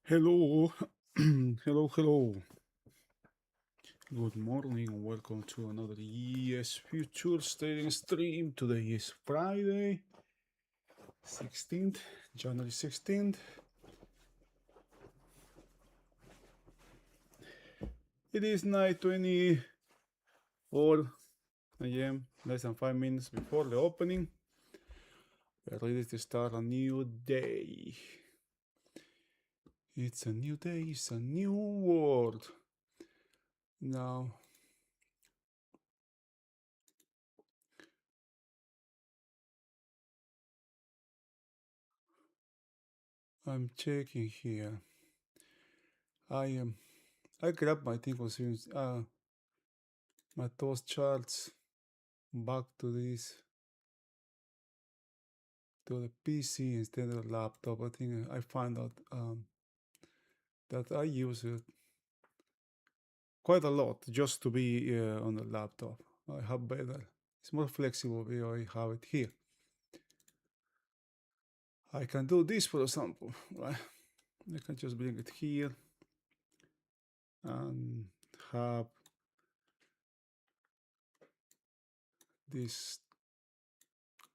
Hello, hello. Good morning and welcome to another ES Futures trading stream. Today is Friday, 16th, January 16th. It is 9:24 a.m., less than 5 minutes before the opening. We're ready to start a new day. It's a new day, it's a new world. Now, I'm checking here. I grabbed my thing my those charts back to the PC instead of laptop. I think I find out that I use it quite a lot just to be on the laptop. I have better. It's more flexible where I have it here. I can do this, for example, right? I can just bring it here and have this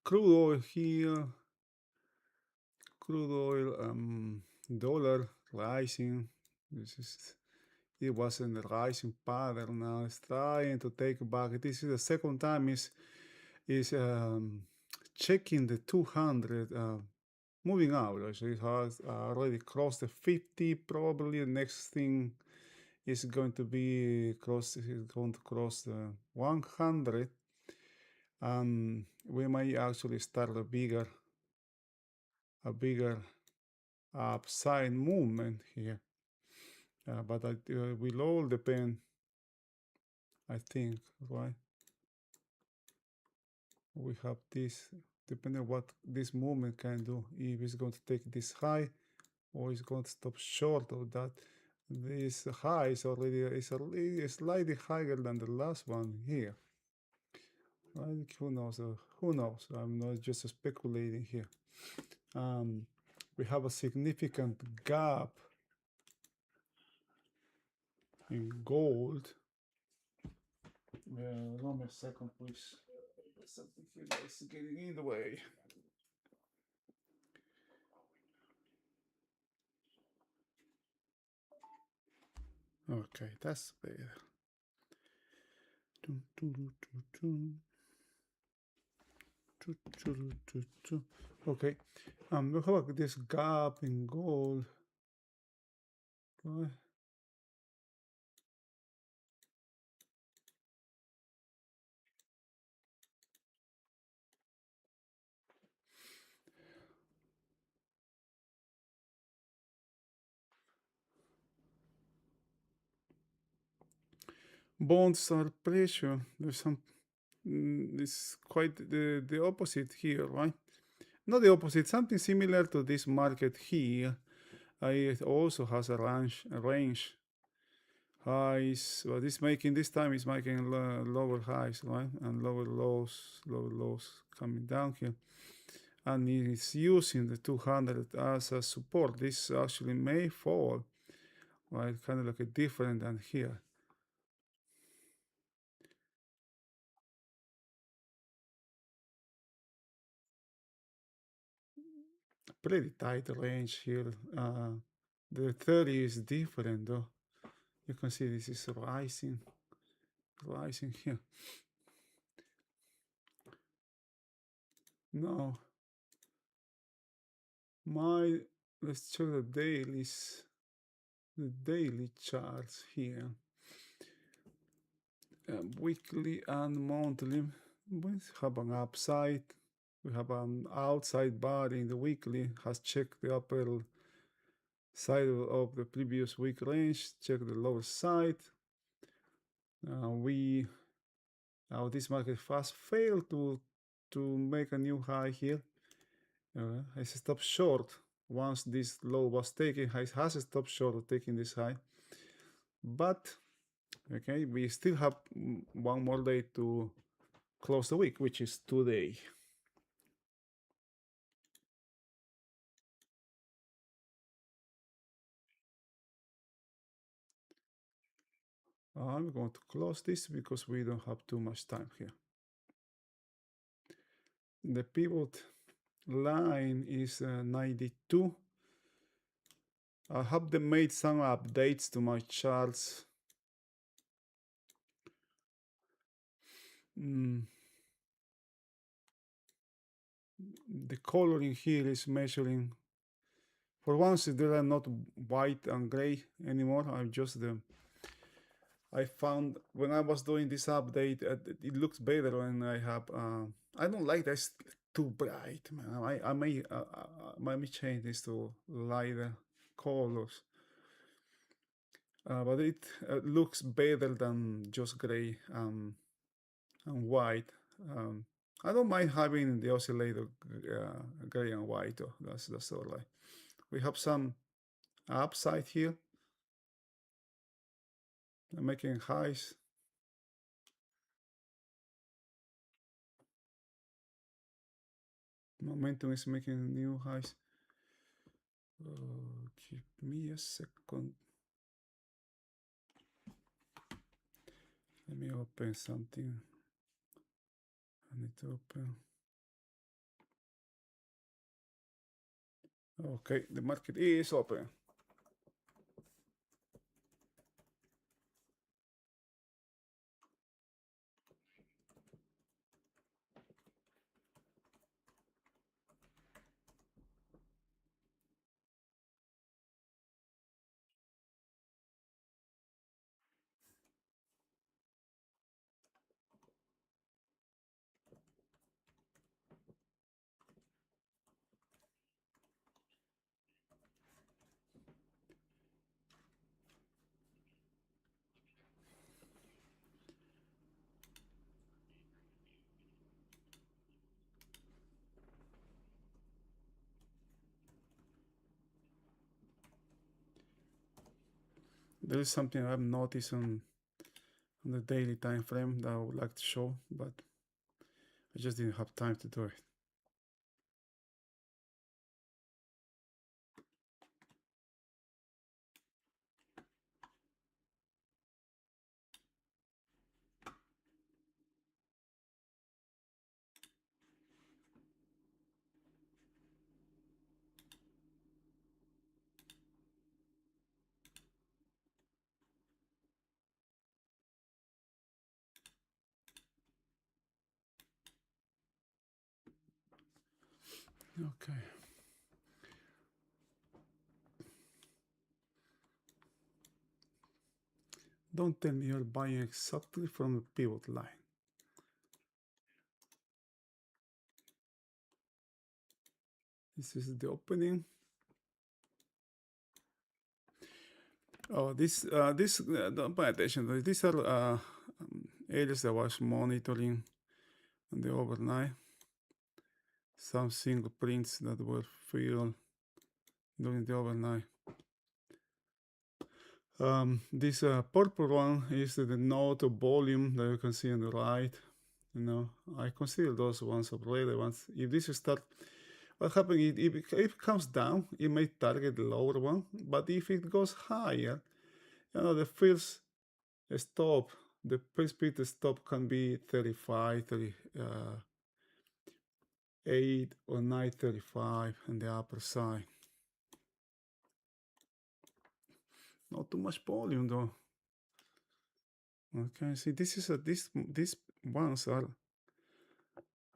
crude oil here, crude oil, dollar rising. It was in the rising pattern. Now it's trying to take back. This is the second time is checking the 200 moving average. It has already crossed the 50. Probably the next thing is going to be going to cross the 100. We might actually start a bigger upside movement here. But it will all depend, I think, right? We have this, depending on what this movement can do, if it's going to take this high or it's going to stop short of that. This high is already slightly higher than the last one here. Right? Who knows? Who knows? I'm not just speculating here. We have a significant gap in gold. Allow me a second, please. Something here is getting in the way. Okay, that's better. Okay, we have this gap in gold, right? Bonds are pressure. There's some. It's quite the opposite here, right? Not the opposite. Something similar to this market here. It also has a range highs. Well, this time is making lower highs, right, and lower lows coming down here, and it's using the 200 as a support. This actually may fall, right, kind of like a different than here. Pretty tight range here. The 30 is different though. You can see this is rising here. Now, let's check the daily charts here. Weekly and monthly, we have an upside. We have an outside bar in the weekly, has checked the upper side of the previous week range, check the lower side. This market fast failed to make a new high here. It stopped short once this low was taken. It has stopped short of taking this high, but okay, we still have one more day to close the week, which is today. I'm going to close this because we don't have too much time here. The pivot line is 92. I have them made some updates to my charts. The coloring here is measuring. For once, they are not white and gray anymore. I found when I was doing this update, it looks better when I have. I don't like that's too bright, man. I may change this to lighter colors, but it looks better than just gray and white. I don't mind having the oscillator gray and white. Though. That's all right. We have some upside here. I'm making highs. Momentum is making new highs. Give me a second. Let me open something. I need to open. Okay, the market is open. There is something I've noticed on the daily time frame that I would like to show, but I just didn't have time to do it. Okay. Don't tell me you're buying exactly from the pivot line. This is the opening. Oh, don't pay attention. These are areas that I was monitoring on the overnight. Some single prints that were filled during the overnight. This purple one is the node of volume that you can see on the right. I consider those ones of relevance. If this start, what happens if it comes down, it may target the lower one. But if it goes higher, the first stop, the first stop can be 35, 38 or 935 on the upper side. Not too much volume though. Okay, see, these ones are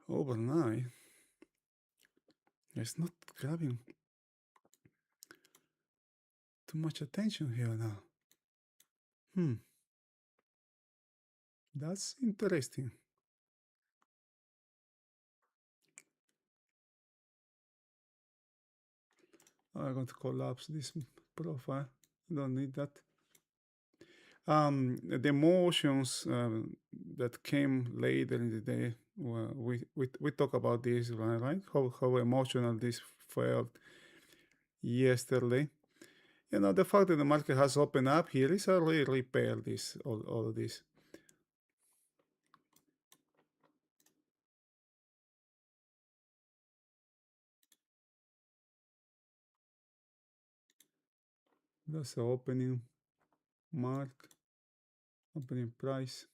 overnight. It's not grabbing too much attention here now. That's interesting. I'm going to collapse this profile. Don't need that. The motions that came later in the day, we talk about this, right? How emotional this felt yesterday. The fact that the market has opened up here is already repair this, all of this. That's the opening mark. opening price.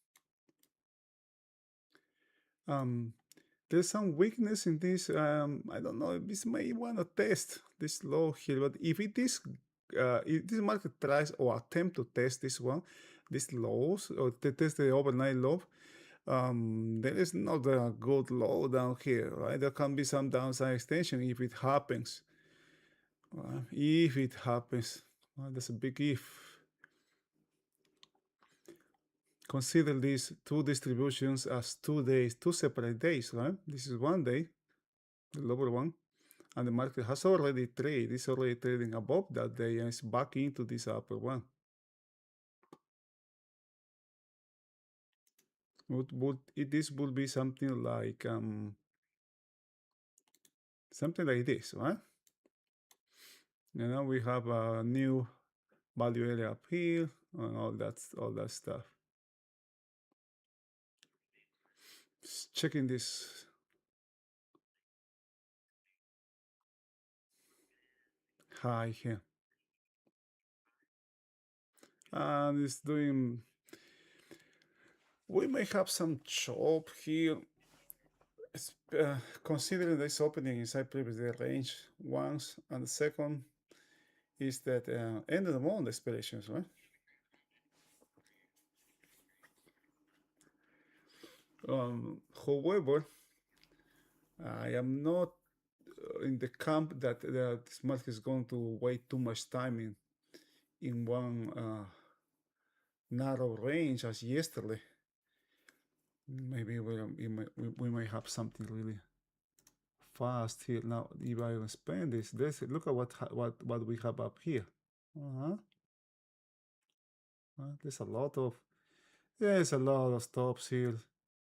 There's some weakness in this. I don't know. This may want to test this low here, but if this market tries or attempt to test this one, this lows or to test the overnight low, there is not a good low down here, right? There can be some downside extension if it happens. If it happens, that's a big if. Consider these two distributions as 2 days, two separate days, right? This is one day, the lower one, and the market has already traded. It's already trading above that day and it's back into this upper one. This would be something like this, right? And now we have a new value area up here and all that stuff. Just checking this high here. And it's doing. We may have some chop here. Considering this opening inside previous range once, and the second is that end of the month expirations, right? However, I am not in the camp that this market is going to wait too much time in one narrow range as yesterday. Maybe we may have something really fast here. Now, if I expand this, look at what we have up here. There's a lot of stops here.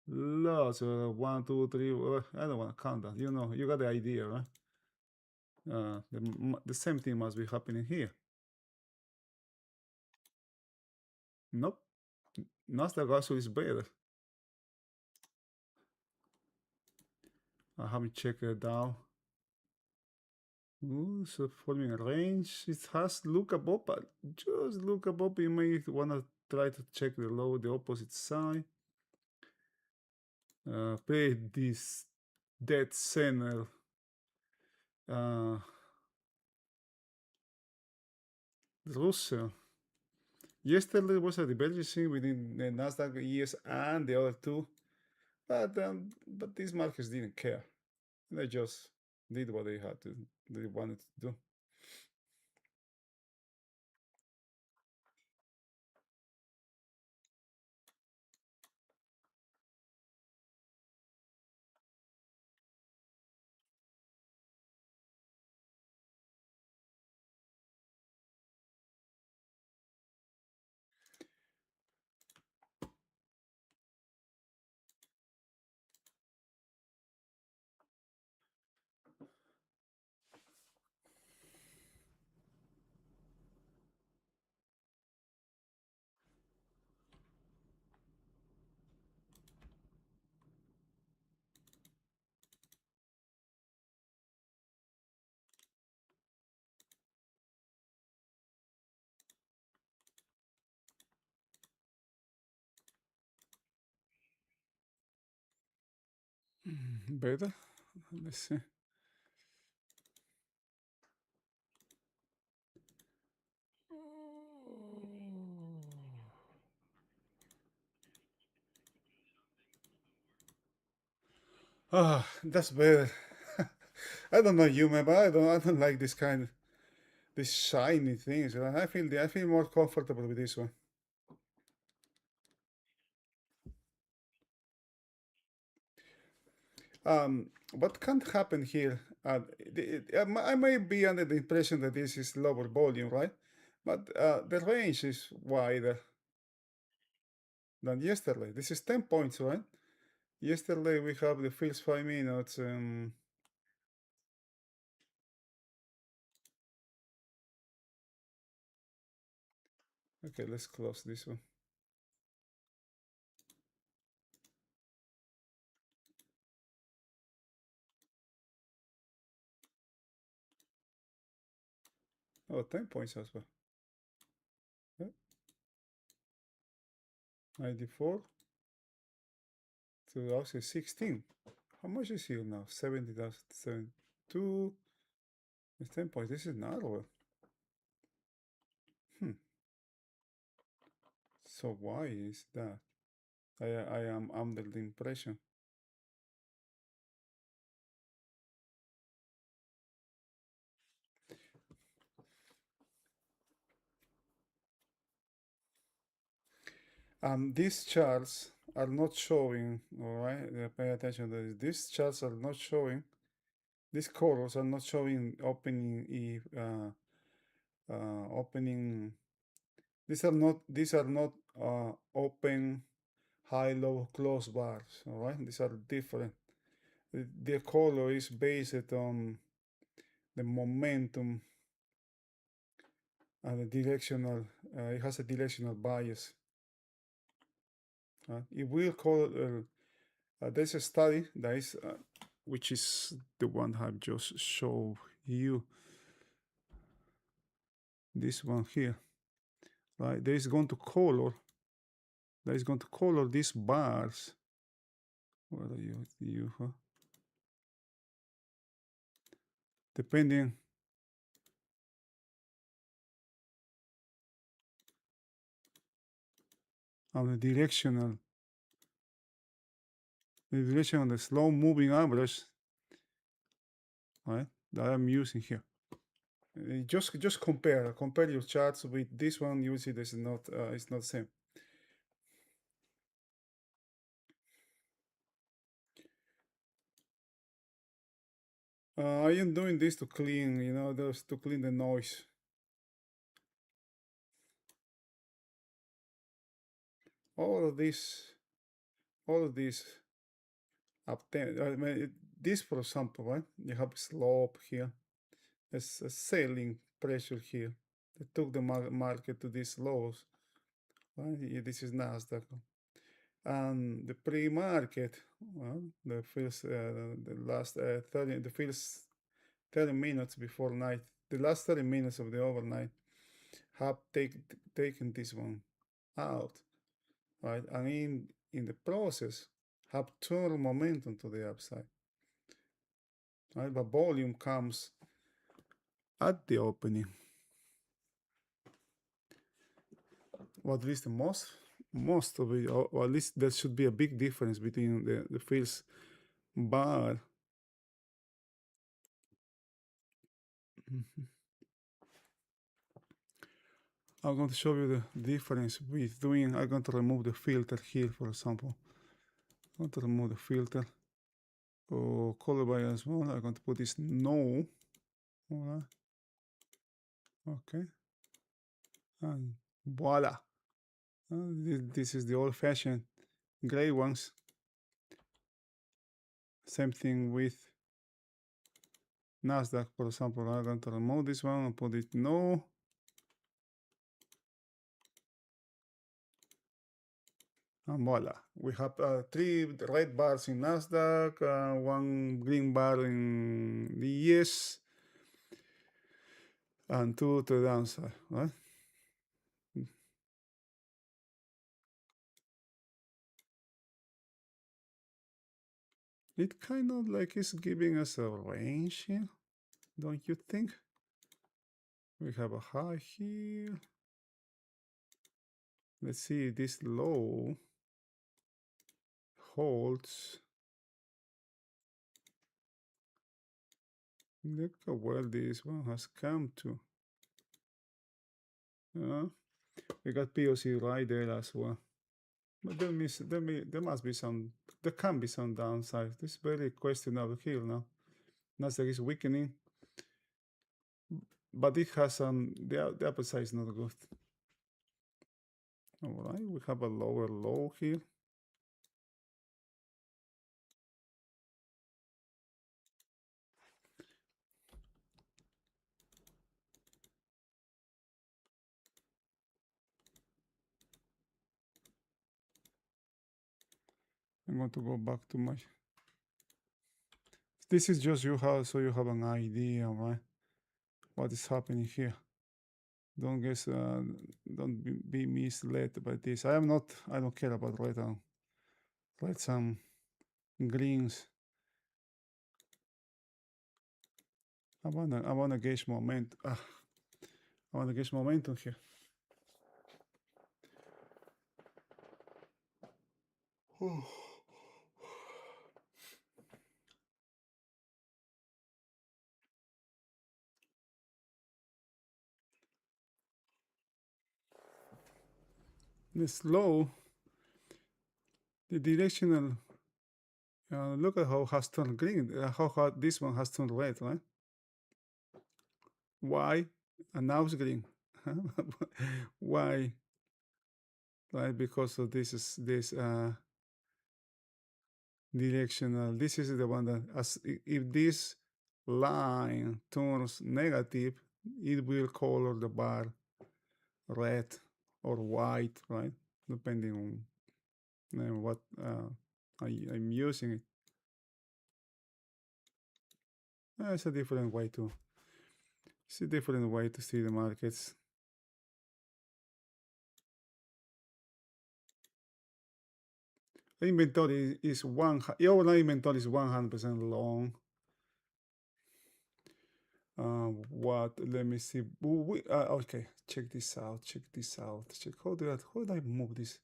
Lots of 1, 2, 3. I don't want to count that. You got the idea, right? The same thing must be happening here. Nope. Nasdaq actually is better. I haven't checked it down. Ooh, so forming a range. It has look above, but just look above. You may want to try to check the low, the opposite side. Play this dead center. Russell. Yesterday was a divergence within the Nasdaq ES and the other two, but these markets didn't care. They just did what they wanted to do. Better. Let's see. That's better. I don't know you, man, but I don't like this shiny things. I feel more comfortable with this one. What can't happen here? I may be under the impression that this is lower volume, right? But the range is wider than yesterday. This is 10 points, right? Yesterday we have the first 5 minutes. Okay, let's close this one. Oh, 10 points as well. 94, 2016. How much is here now? 70,072. It's 10 points. This is narrower. So why is that? I am under the impression. These charts are not showing, all right? Pay attention to this. These charts are not showing, these colors are not showing opening. These are not open, high, low, close bars, all right? These are different. The color is based on the momentum and the directional, it has a directional bias. It will call, there's a study that is, which is the one I've just showed you. This one here, right? That is going to color these bars. What are you, huh? Depending on the direction of the slow moving average, right? That I'm using here. Just compare your charts with this one. You see this is not it's not the same. I am doing this to clean, to clean the noise. All of this up there. I mean, this, for example, right? You have slope here. There's a selling pressure here. They took the market to these lows. Right? This is Nasdaq. And the pre-market, well, the first, the last 30, the first 30 minutes before night, the last 30 minutes of the overnight have taken this one out, right? And in the process, have turned momentum to the upside, right? But volume comes at the opening. Or at least most of it, or at least there should be a big difference between the first bar. I'm going to show you the difference with doing, I'm going to remove the filter here, for example. I'm going to remove the filter. Oh, color by as well. I'm going to put this no. All right. Okay. And voila. This is the old-fashioned gray ones. Same thing with Nasdaq, for example. I'm going to remove this one and put it no. And voila. We have 3 red bars in Nasdaq, 1 green bar in the ES, and 2 to the downside, right? It kind of like is giving us a range here, don't you think? We have a high here. Let's see if this low holds. Look how well this one has come to. We got POC right there as well. But there must be some, there can be some downsides. This is very questionable here now. Nasdaq is weakening, but it has some, the upper side is not good. All right, we have a lower low here. I'm going to go back to my, this is just so you have an idea, right? What is happening here. Don't guess. Don't be misled by this. I am not. I don't care about red. Red some greens. I wanna gauge moment. I wanna gauge momentum here. The slow, the directional. Look at how has turned green. How this one has turned red, right? Why? And now it's green. Why? Right? Because of this directional. This is the one that if this line turns negative, it will color the bar red or white, right? Depending on what I'm using it. It's a different way to. It's a different way to see the markets. Inventory is your inventory is 100% long. What? Let me see. Okay, check this out. Check this out. Check how do I move this?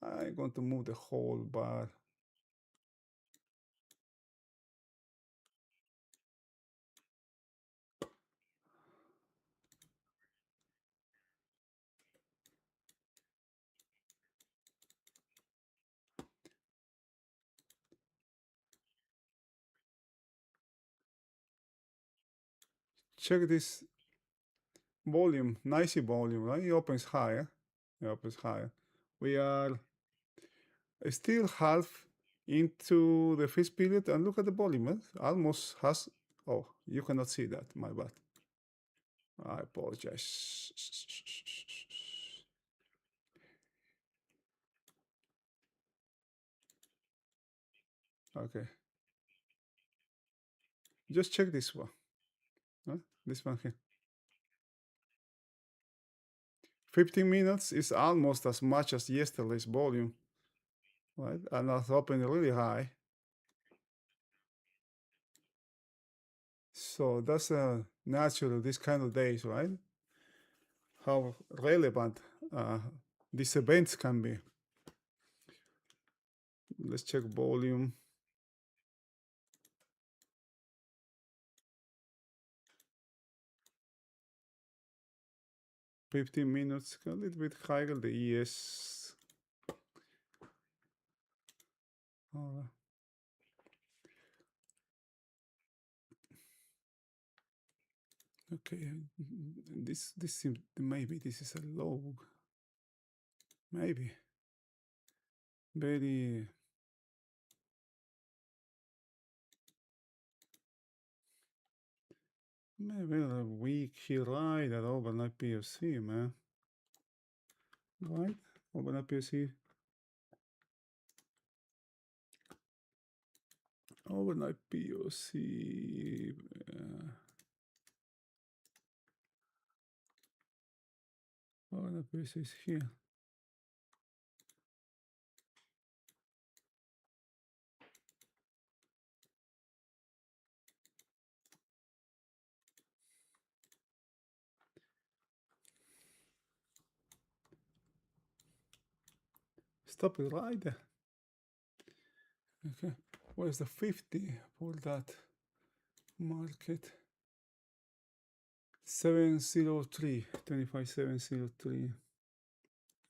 I'm going to move the whole bar. Check this volume, nice volume, right? It opens higher. It opens higher. We are still half into the first period, and look at the volume. Almost has. Oh, you cannot see that. My bad. I apologize. Okay. Just check this one. Huh? This one here. 15 minutes is almost as much as yesterday's volume, right? And that's open really high. So that's natural, this kind of days, right? How relevant these events can be. Let's check volume. $15 minutes, a little bit higher, the ES. Okay, this seems, maybe this is a log. Maybe. Very maybe a weak here, right? That overnight POC, man. Right? Overnight POC. Overnight POC. Overnight POC is here. Stop it right there. Okay. Where's the 50 for that market? 703, 25,703.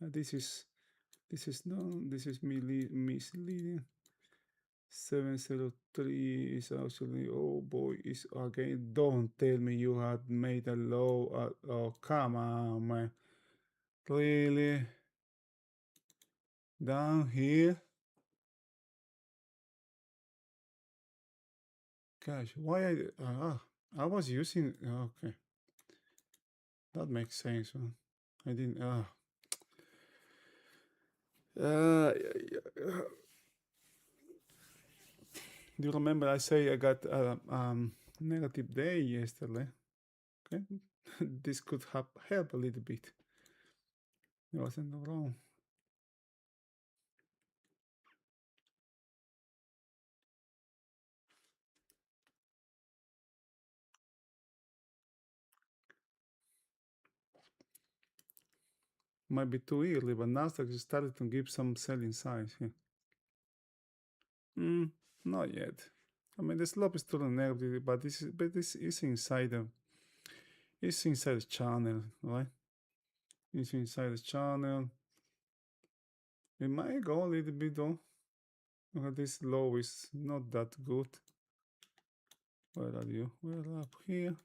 This is misleading. 703 is actually, oh boy, is again. Don't tell me you had made a low. Oh, come on, man. Really? Down here? Gosh, why I was using. Okay, that makes sense. I didn't. Do you remember I say I got a negative day yesterday? Okay, this could help a little bit. There wasn't no wrong. Might be too early, but Nasdaq just started to give some selling signs here. Not yet. I mean, the slope is still negative, but this is inside the channel, right? It's inside the channel. It might go a little bit though. This low is not that good. Where are you? We're up here.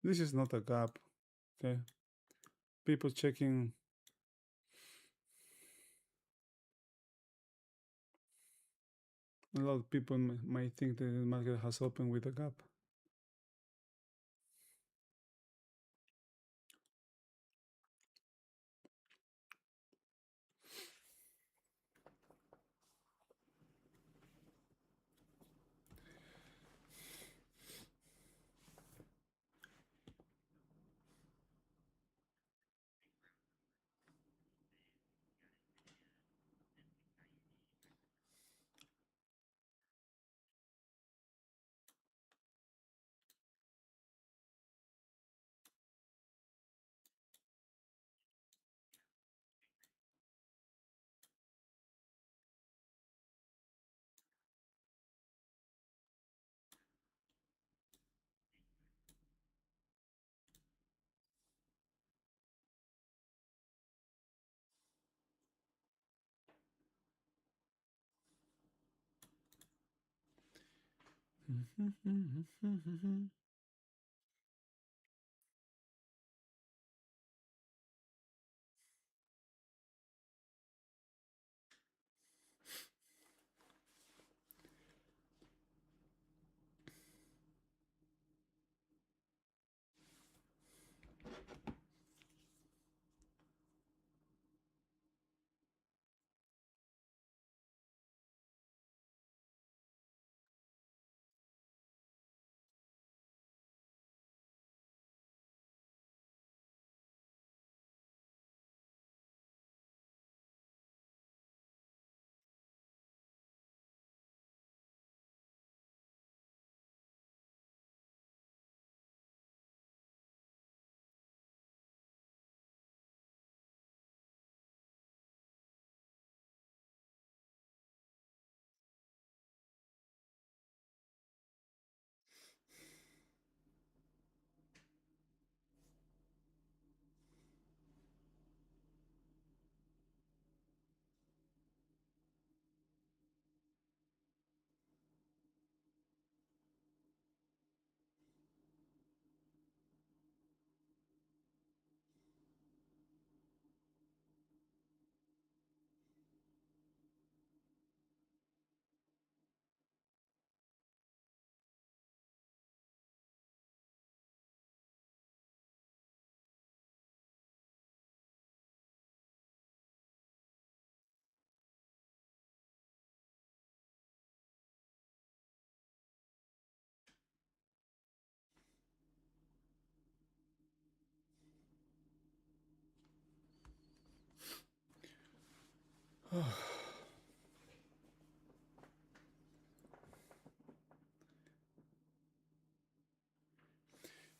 This is not a gap. Okay. People checking. A lot of people might think that the market has opened with a gap.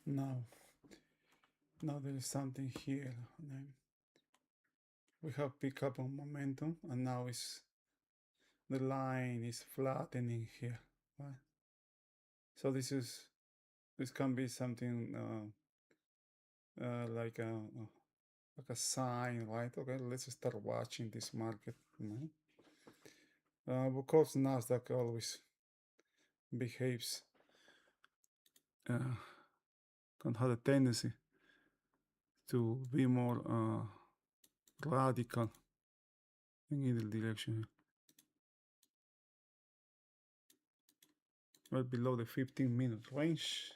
now, now there is something here. We have pick up on momentum, and now the line is flattening here, right? So this can be something like a sign, right? Okay, let's start watching this market. Of course, Nasdaq always behaves can have a tendency to be more radical in either direction. Well below the 15-minute range.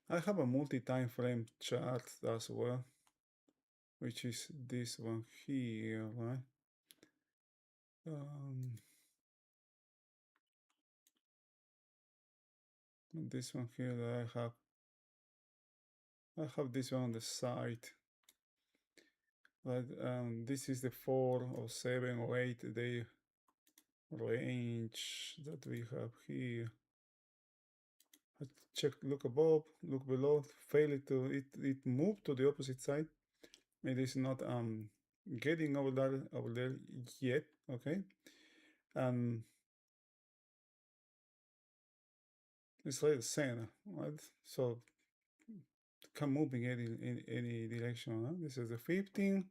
I have a multi-time frame chart as well, which is this one here, right? This one here that I have this one on the side. But this is the 4 or 7 or 8 day range that we have here. Check, look above, look below, fail it to it moved to the opposite side. It is not getting over there yet, okay? And it's like the same, right? So can move in any direction. Huh? This is the 15.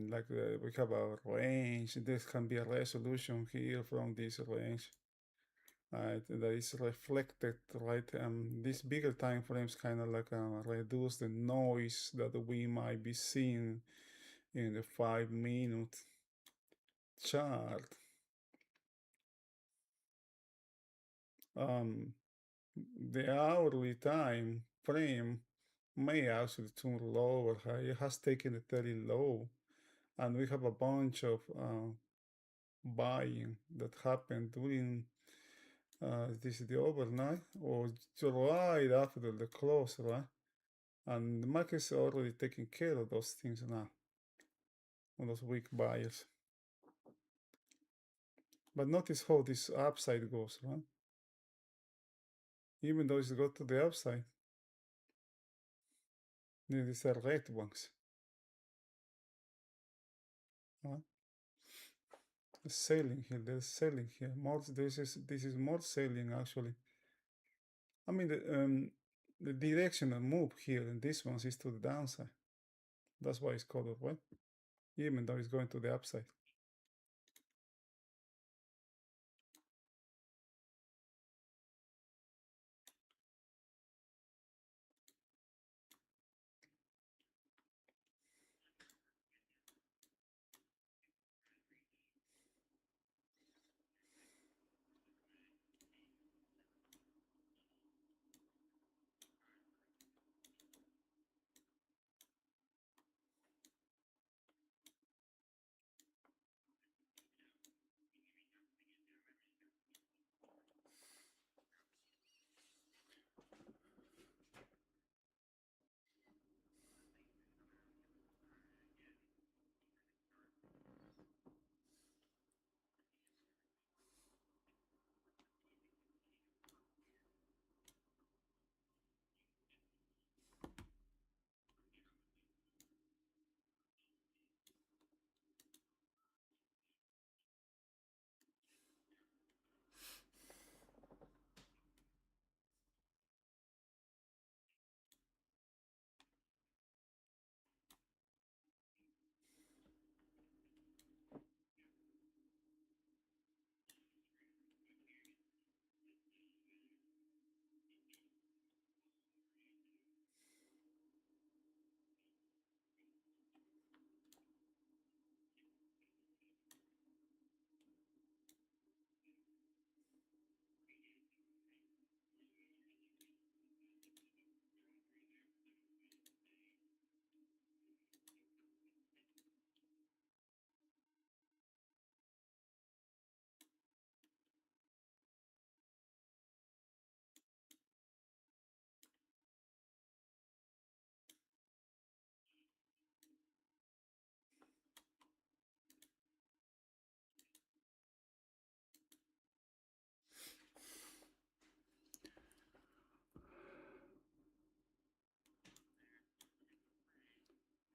Like we have a range. This can be a resolution here from this range. Right, that is reflected, right? These bigger time frames kind of like reduce the noise that we might be seeing in the 5 minute chart. Um, the hourly time frame may actually turn lower. It has taken it very low, and we have a bunch of buying that happened during this is the overnight or right after the close, right? And the market's already taking care of those things now, on those weak buyers. But notice how this upside goes, right? Even though it's go to the upside, these are red ones. Right? Selling here, there's selling here. More, this is more selling actually. I mean the directional move here in this one is to the downside. That's why it's called a red, even though it's going to the upside.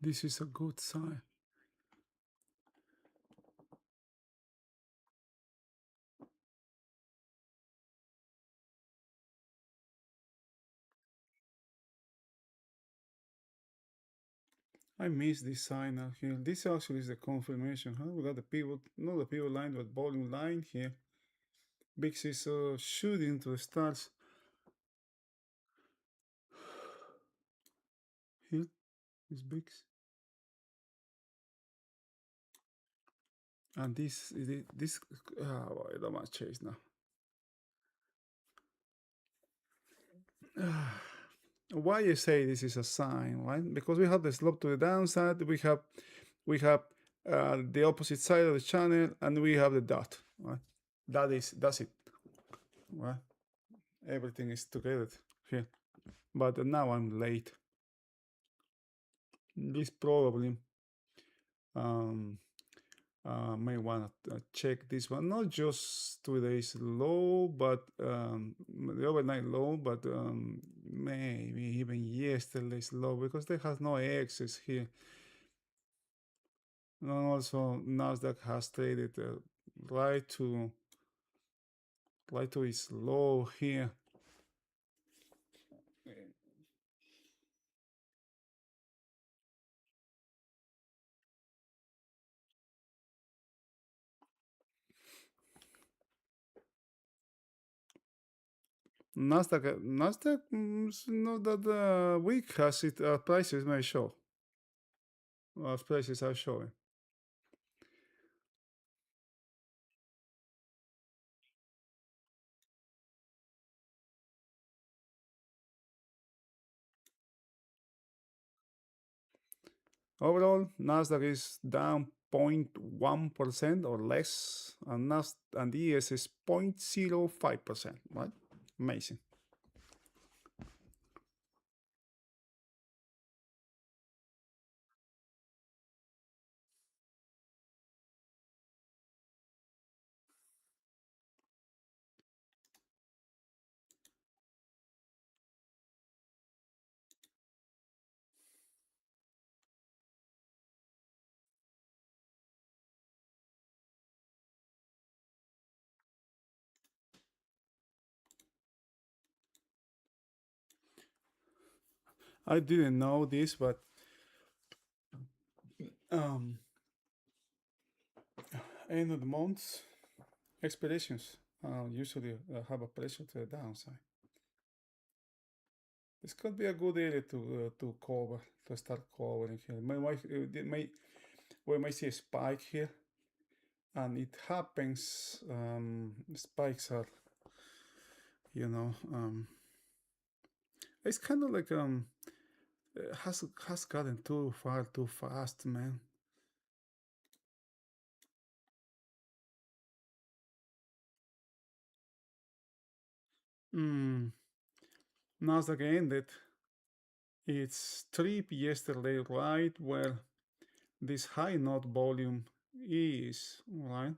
This is a good sign. I miss this sign out here. This actually is the confirmation, huh? We got the pivot, not the pivot line, but volume line here. Bix is shooting to the stars. Here is Bix. And this, I don't want to chase now. Why I say this is a sign, right? Because we have the slope to the downside, we have the opposite side of the channel, and we have the dot, right? That's it, right? Everything is together here. But now I'm late. This probably um, may want to check this one, not just today's low, but the overnight low, but maybe even yesterday's low, because there has no excess here. And also Nasdaq has traded right to its low here. Nasdaq is not that weak as it prices may show, as prices are showing. Overall, Nasdaq is down 0.1% or less, and and the ES is 0.05%, right? Amazing. I didn't know this, but um, end of the month expeditions usually have a pressure to the downside. This could be a good area to cover, to start covering here. We might see a spike here, and it happens. Spikes are, you know, it's kind of like has gotten too far too fast, man. Mm, Nasdaq ended its trip yesterday, right where this high note volume is, right?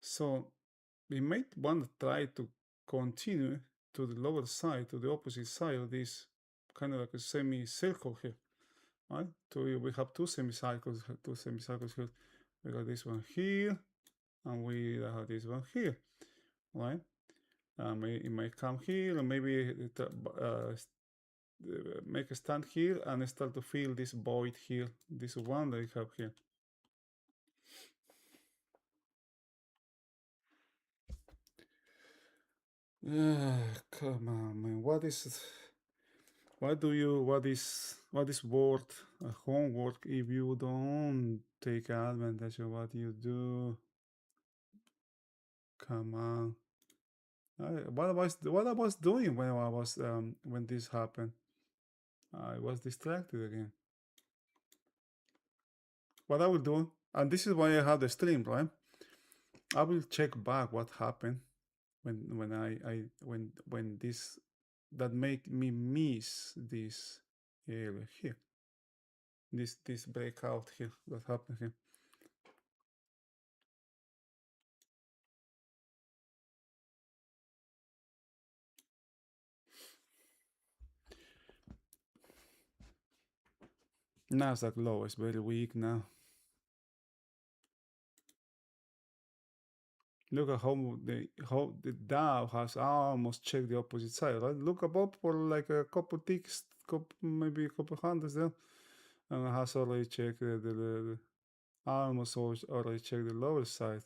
So we might want to try to continue to the lower side, to the opposite side of this kind of like a semicircle here, right? So we have two semicircles here. We got this one here, and we have this one here, right? It might come here, and maybe make a stand here and start to fill this void here, this one that we have here. Come on, man. What is worth homework if you don't take advantage of what you do? Come on. What I was doing when this happened? I was distracted again. What I will do, and this is why I have the stream, right? I will check back what happened when this that make me miss this area here, this breakout here that happened here. Nasdaq low is very weak now. Look at how the Dow has almost checked the opposite side, right? Look above for like a couple ticks, maybe a couple hundreds there, and it has already checked almost already checked the lower side.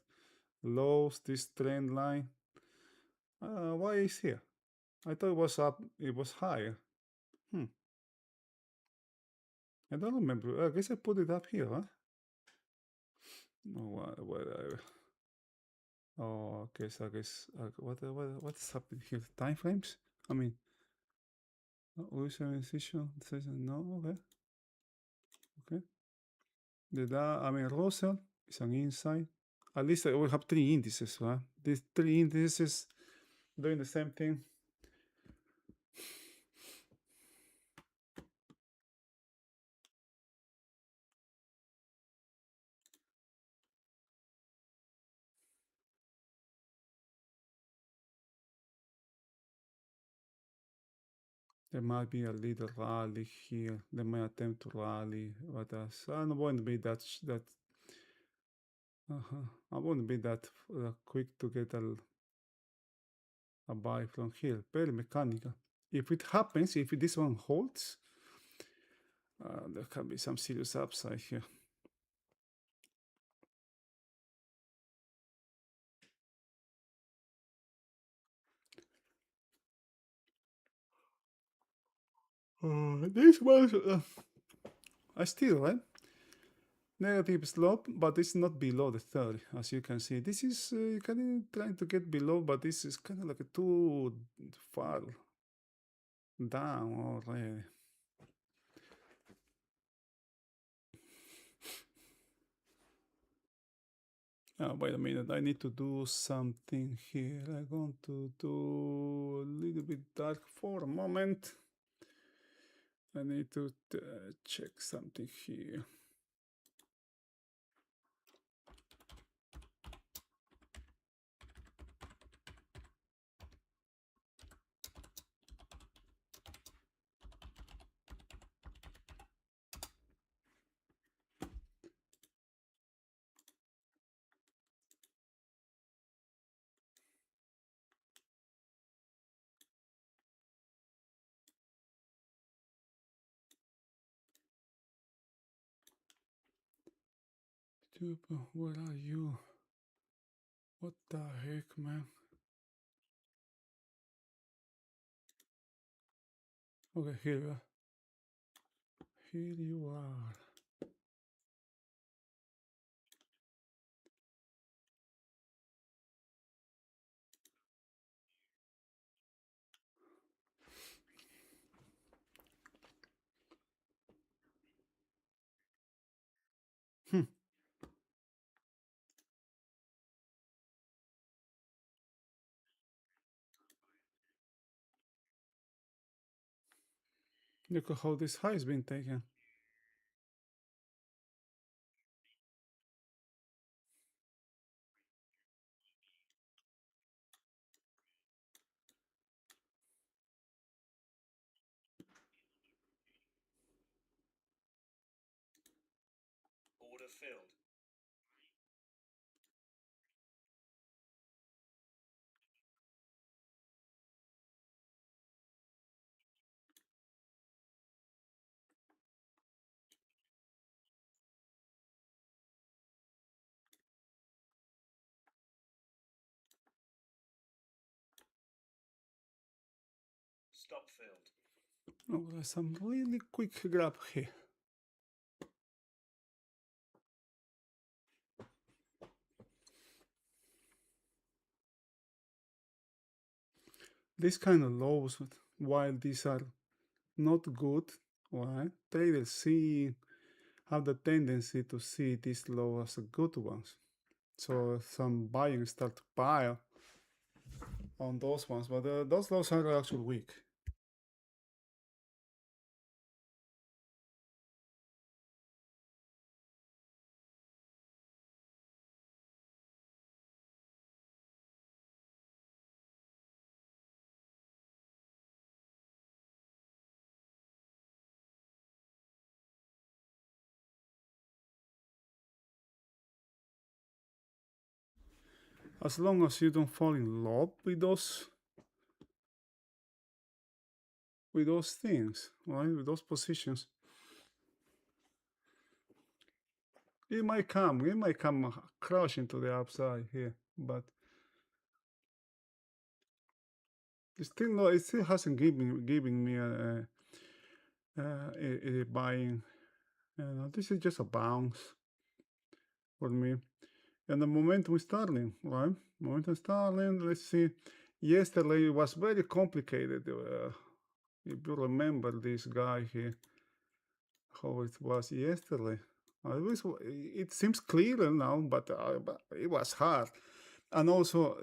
Lows, this trend line. Why is here? I thought it was up. It was higher. I don't remember. I guess I put it up here, huh? Oh, whatever. Oh, okay, so I guess what's happening here? Time frames? I mean, user incision no, okay, okay. I mean, Russell is an inside. At least we have three indices, right? These three indices doing the same thing. There might be a little rally here. They might attempt to rally, but I won't be that. I won't be that quick to get a buy from here. Very mechanical. If it happens, if this one holds, there can be some serious upside here. This was I still right. Negative slope, but it's not below the 30, as you can see. This is kind of trying to get below, but this is kind of like too far down already. Wait a minute, I need to do something here. I'm going to do a little bit dark for a moment. I need to check something here. Where are you? What the heck, man? Okay, here you are. Here you are. Look at how this high has been taken. Order filled. Stop filled. Oh, there's some really quick grab here. These kind of lows, while these are not good, right? Traders have the tendency to see these low as good ones. So some buying start to pile on those ones, but those lows are actually weak. As long as you don't fall in love with those things, right? With those positions. It might come crashing to the upside here, but it still hasn't given me a buying. This is just a bounce for me. And the momentum starting, right? Momentum starting. Let's see. Yesterday it was very complicated. If you remember this guy here, how it was yesterday. It seems clearer now, but it was hard. And also,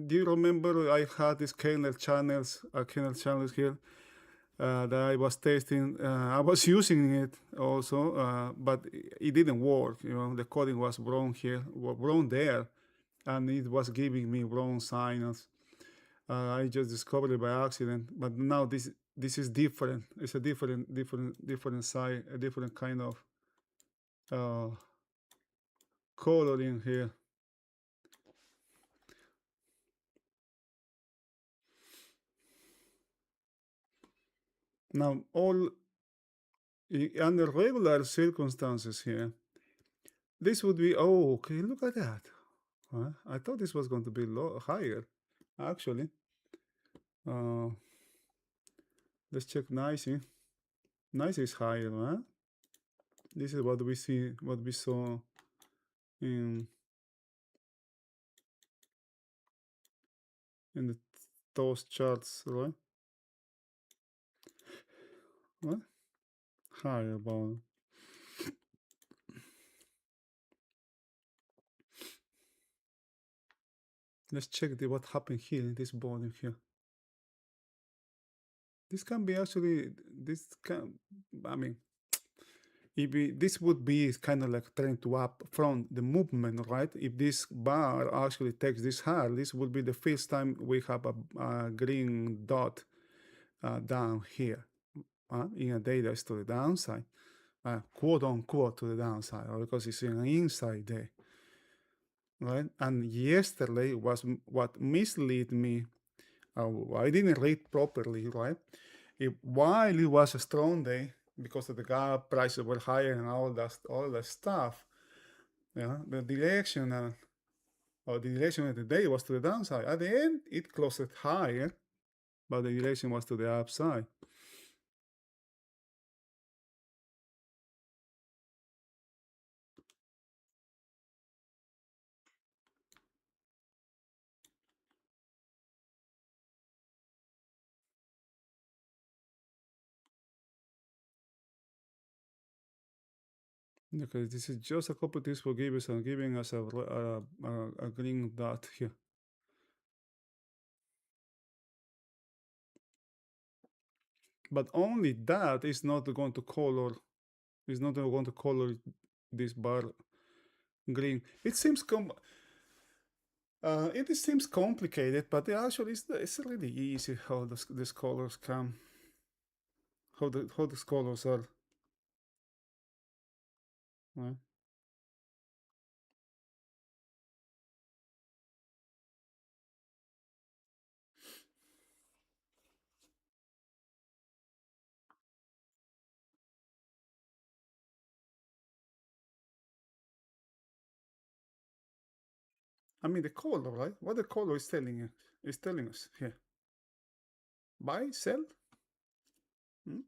do you remember I had these kernel channels here that I was testing. I was using it also, but it didn't work. You know, the coding was wrong here, wrong there, and it was giving me wrong signals. I just discovered it by accident, but now this is different. It's a different side, a different kind of coloring here. Now, all under regular circumstances here, this would be, oh, okay, look at that. I thought this was going to be higher, actually. Uh, let's check Nicey. Nicey is higher, huh? This is what we see, what we saw in those charts, right? What? Higher about. Let's check what happened here in this body here. This can be actually, I mean, this would be kind of like trying to up from the movement, right? If this bar actually takes this high, this would be the first time we have a green dot down here in a day that's to the downside, quote unquote to the downside, or because it's an inside day, right? And yesterday was what misled me. I didn't read properly, right? While it was a strong day, because of the gap prices were higher and all that stuff, yeah, the direction or the direction of the day was to the downside. At the end, it closed higher, but the direction was to the upside. Okay, this is just a couple tips for givers and giving us a green dot here. But only that is not going to color this bar green. It seems it seems complicated, but actually it's really easy how these colors come, how these colors are. Right? I mean the color, right? What the color is telling us here. Buy, sell. Hmm?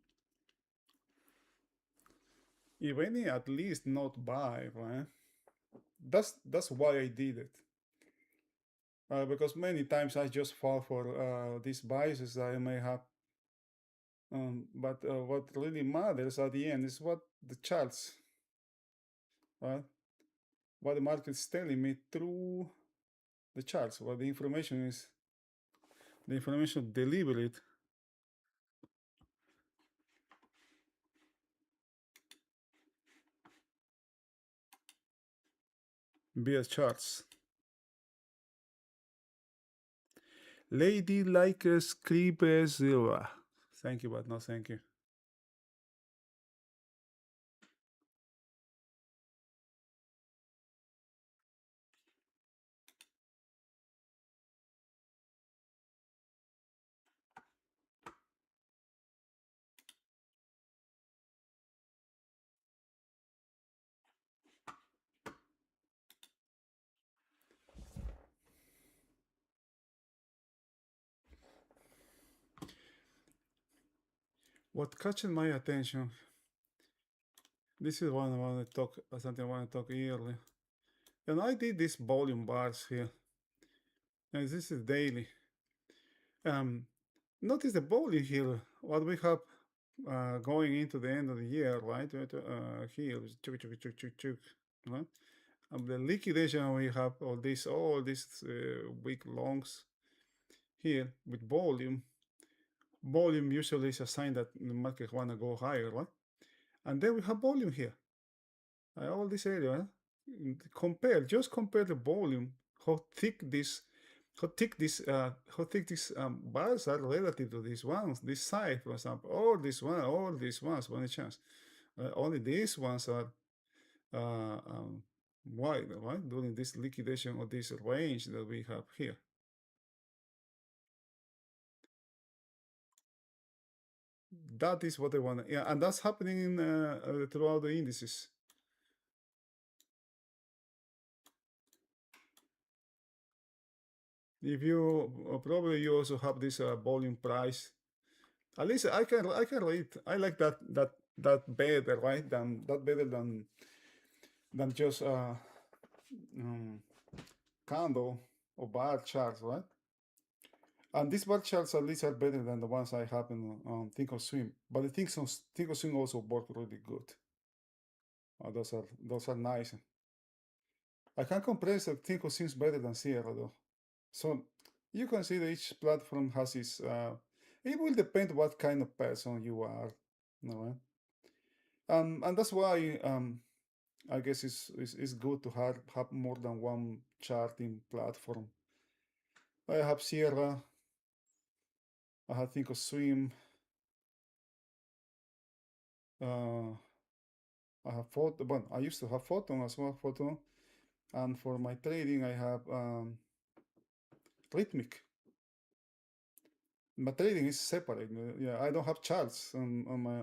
If any, at least not buy, right? That's why I did it. Because many times I just fall for these biases I may have. But what really matters at the end is what the charts, right? What the market is telling me through the charts, what the information is, the information delivered via charts. Lady like a scribes. Thank you, but no thank you. What catches my attention, this is one I want to talk, something I want to talk earlier. And I did these volume bars here, and this is daily. Notice the volume here, what we have going into the end of the year, right? Here, chuk, chuk, chuk, chuk, chuk, right? The liquidation we have all these week longs here with volume. Volume usually is a sign that the market wanna go higher, right? And then we have volume here. All this area. Just compare the volume, how thick these bars are relative to these ones. This side, for example, all these ones, by any chance. Only these ones are wide, right? During this liquidation of this range that we have here. That is what I want. Yeah, and that's happening in, throughout the indices. If you probably you also have this volume price. At least I can read. I like that better, right? Better than just um, candle or bar charts, right? And these bar charts at least are better than the ones I have in Thinkorswim. But the Thinkorswim also work really good. Those are nice. I can compress the Thinkorswim better than Sierra though. So you can see that each platform has its. It will depend what kind of person you are, you know, and that's why I guess it's good to have more than one charting platform. I have Sierra. I have Thinkorswim. I have Photon. Well, I used to have Photon as well. Photon, and for my trading, I have Rhythmic. My trading is separate. Yeah, I don't have charts on my.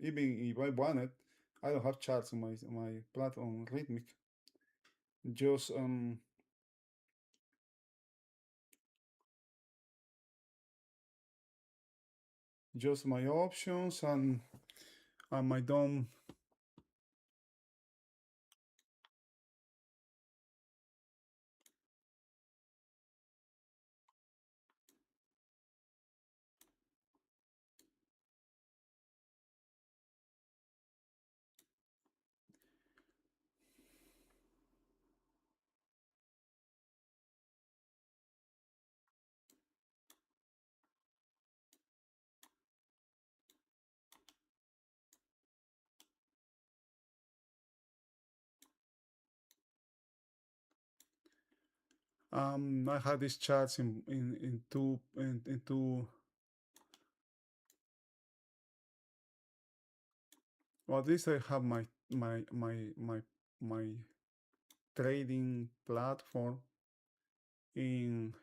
Even if I want it, I don't have charts on my platform Rhythmic. Just my options and my DOM. I had these charts in two. Well, at least I have my trading platform in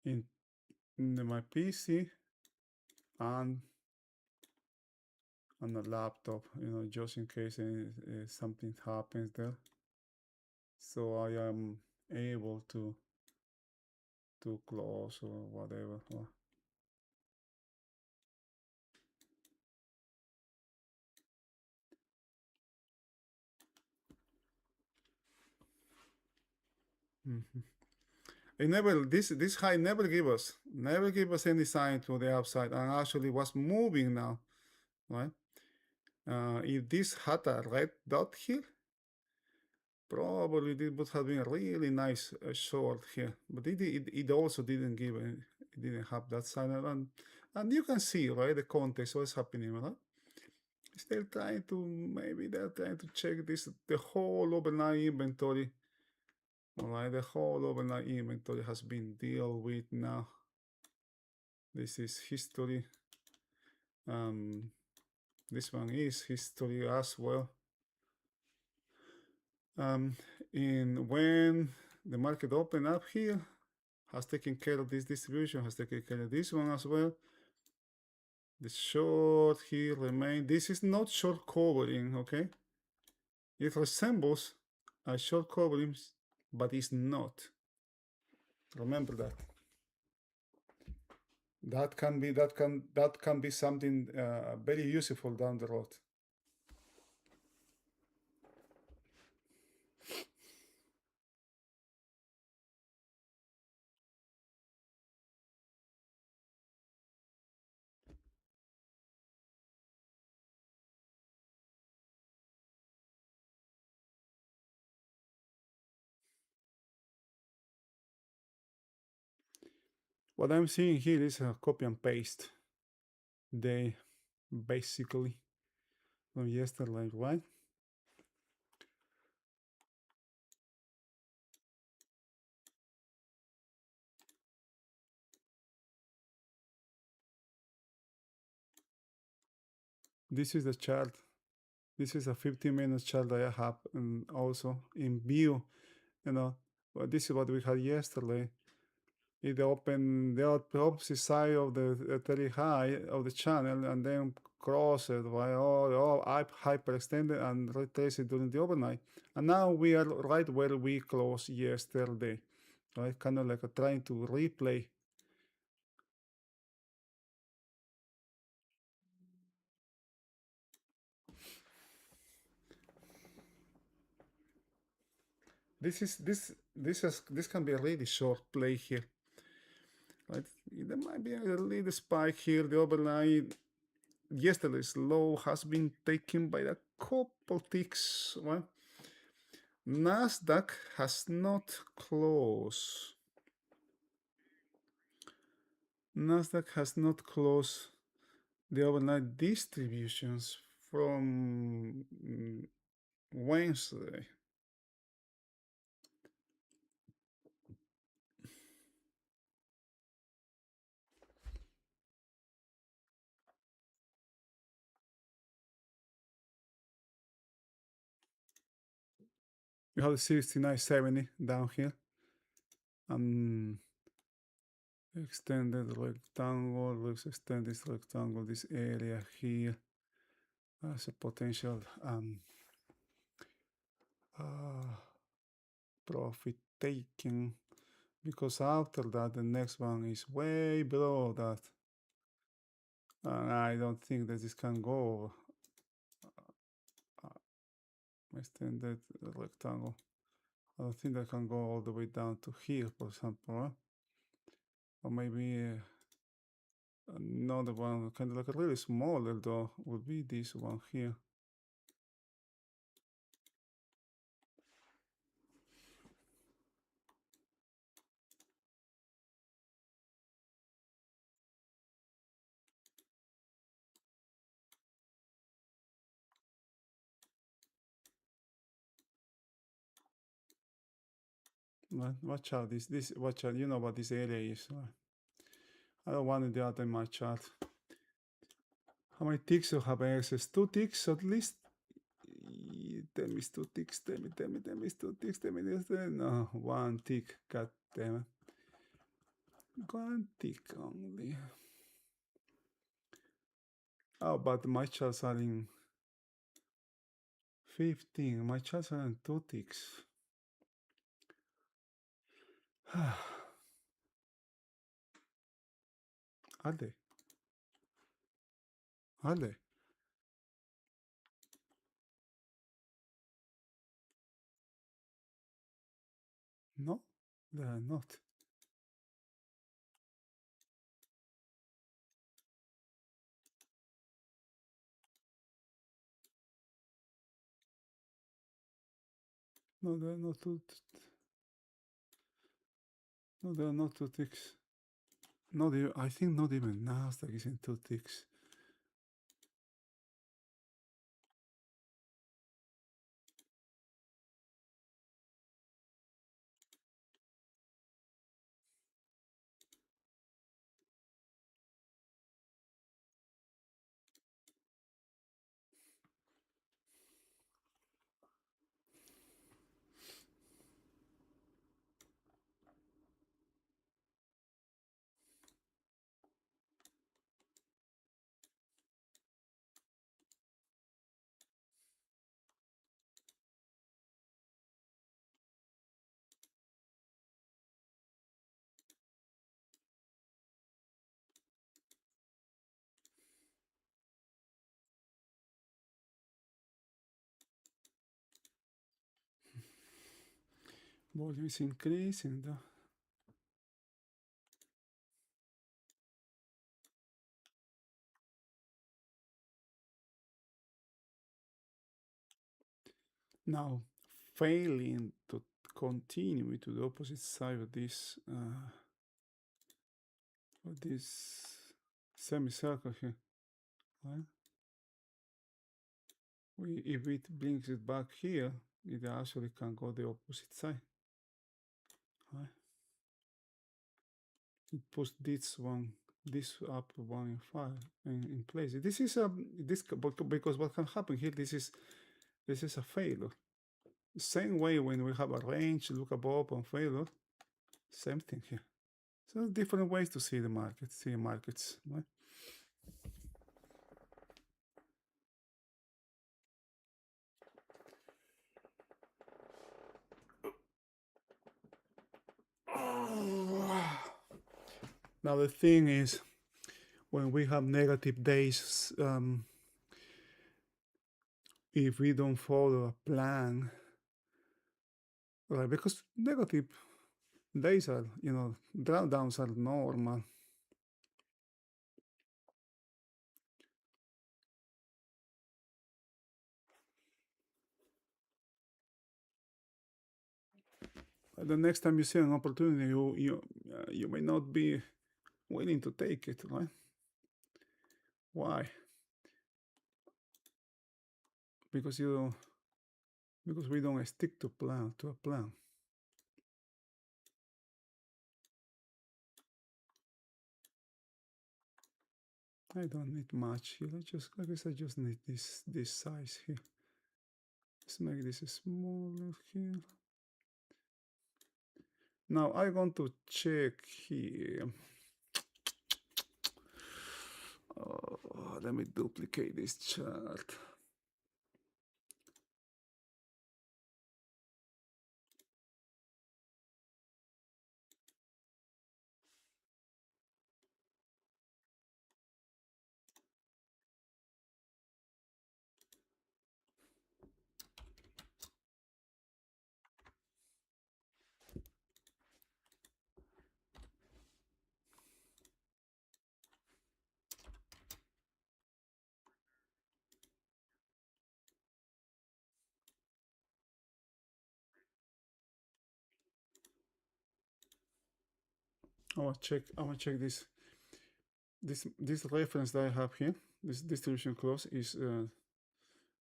in, my PC and on the laptop, just in case something happens there. So I am able to close or whatever. It never this high never give us any sign to the upside, and actually was moving now, right? If this had a red dot here, probably this would have been a really nice short here, but it also didn't give it didn't have that sign, and you can see, right, the context what's happening, right? They're trying to check the whole overnight inventory. All right, the whole overnight inventory has been dealt with now. This is history. This one is history as well. In when the market opened up here, has taken care of this distribution, has taken care of this one as well. The short here remain. This is not short covering, okay? It resembles a short covering, but it's not. Remember that. that can be something very useful down the road. What I'm seeing here is a copy and paste. They basically from yesterday, right? This is the chart. This is a 15-minute chart that I have, and also in view, but this is what we had yesterday. It opened the opposite side of the very high of the channel and then crossed it by all hyperextended and retraced during the overnight. And now we are right where we closed yesterday, right? Kind of like trying to replay. This can be a really short play here. Right? There might be a little spike here. The overnight yesterday's low has been taken by a couple ticks. Right? Nasdaq has not closed. Nasdaq has not closed the overnight distributions from Wednesday. You have 69.70 down here. Extended rectangle. Let's extend this rectangle, this area here, as a potential profit taking, because after that the next one is way below that. I don't think that this can go extended rectangle. I don't think that can go all the way down to here, for example, or maybe another one, kind of like a really smaller though, would be this one here. Watch out, watch out, you know what this area is. I don't want the other in my chart. How many ticks you have access? 2 ticks at least? Tell me it's 2 ticks, tell me it's 2 ticks, tell me this, no, 1 tick, god damn it. 1 tick only. Oh, but my charts are in 15, my charts are in 2 ticks. Are they? Are they? No, they are not. No, they are not 2. No, they are not 2 ticks. Not even, I think not even Nasdaq is in 2 ticks. volume is increasing. Now, failing to continue to the opposite side of this semicircle here, right? If it brings it back here, it actually can go the opposite side, right? It puts this up one in five in place. This is a because what can happen here? This is a failure. Same way when we have a range, look above and failure. Same thing here. So different ways to see the market, see markets, right? Now the thing is, when we have negative days, if we don't follow a plan, right? Because negative days are, drawdowns are normal. The next time you see an opportunity, you may not be willing to take it, right? Why? Because we don't stick to a plan. I don't need much here. I guess I just need this size here. Let's make this smaller here. Now I want to check here. Let me duplicate this chart. I want to check this reference that I have here. This distribution close is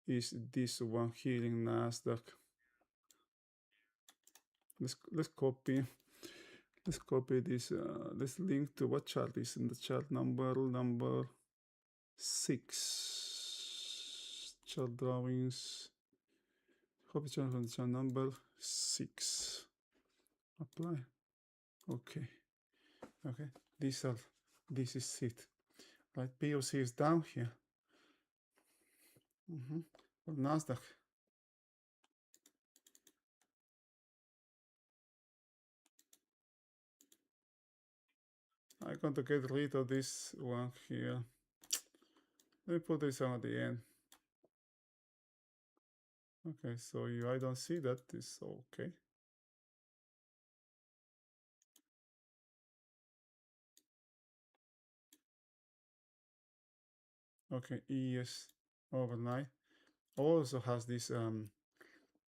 this one here in Nasdaq. Let's copy this. Let's link to what chart is in the chart number 6. Chart drawings. Copy chart from the chart number 6. Apply. Okay. This is it. Right. POC is down here. For Nasdaq. I'm going to get rid of this one here. Let me put this on at the end. Okay, so I don't see that. It's okay. Okay, ES overnight also has this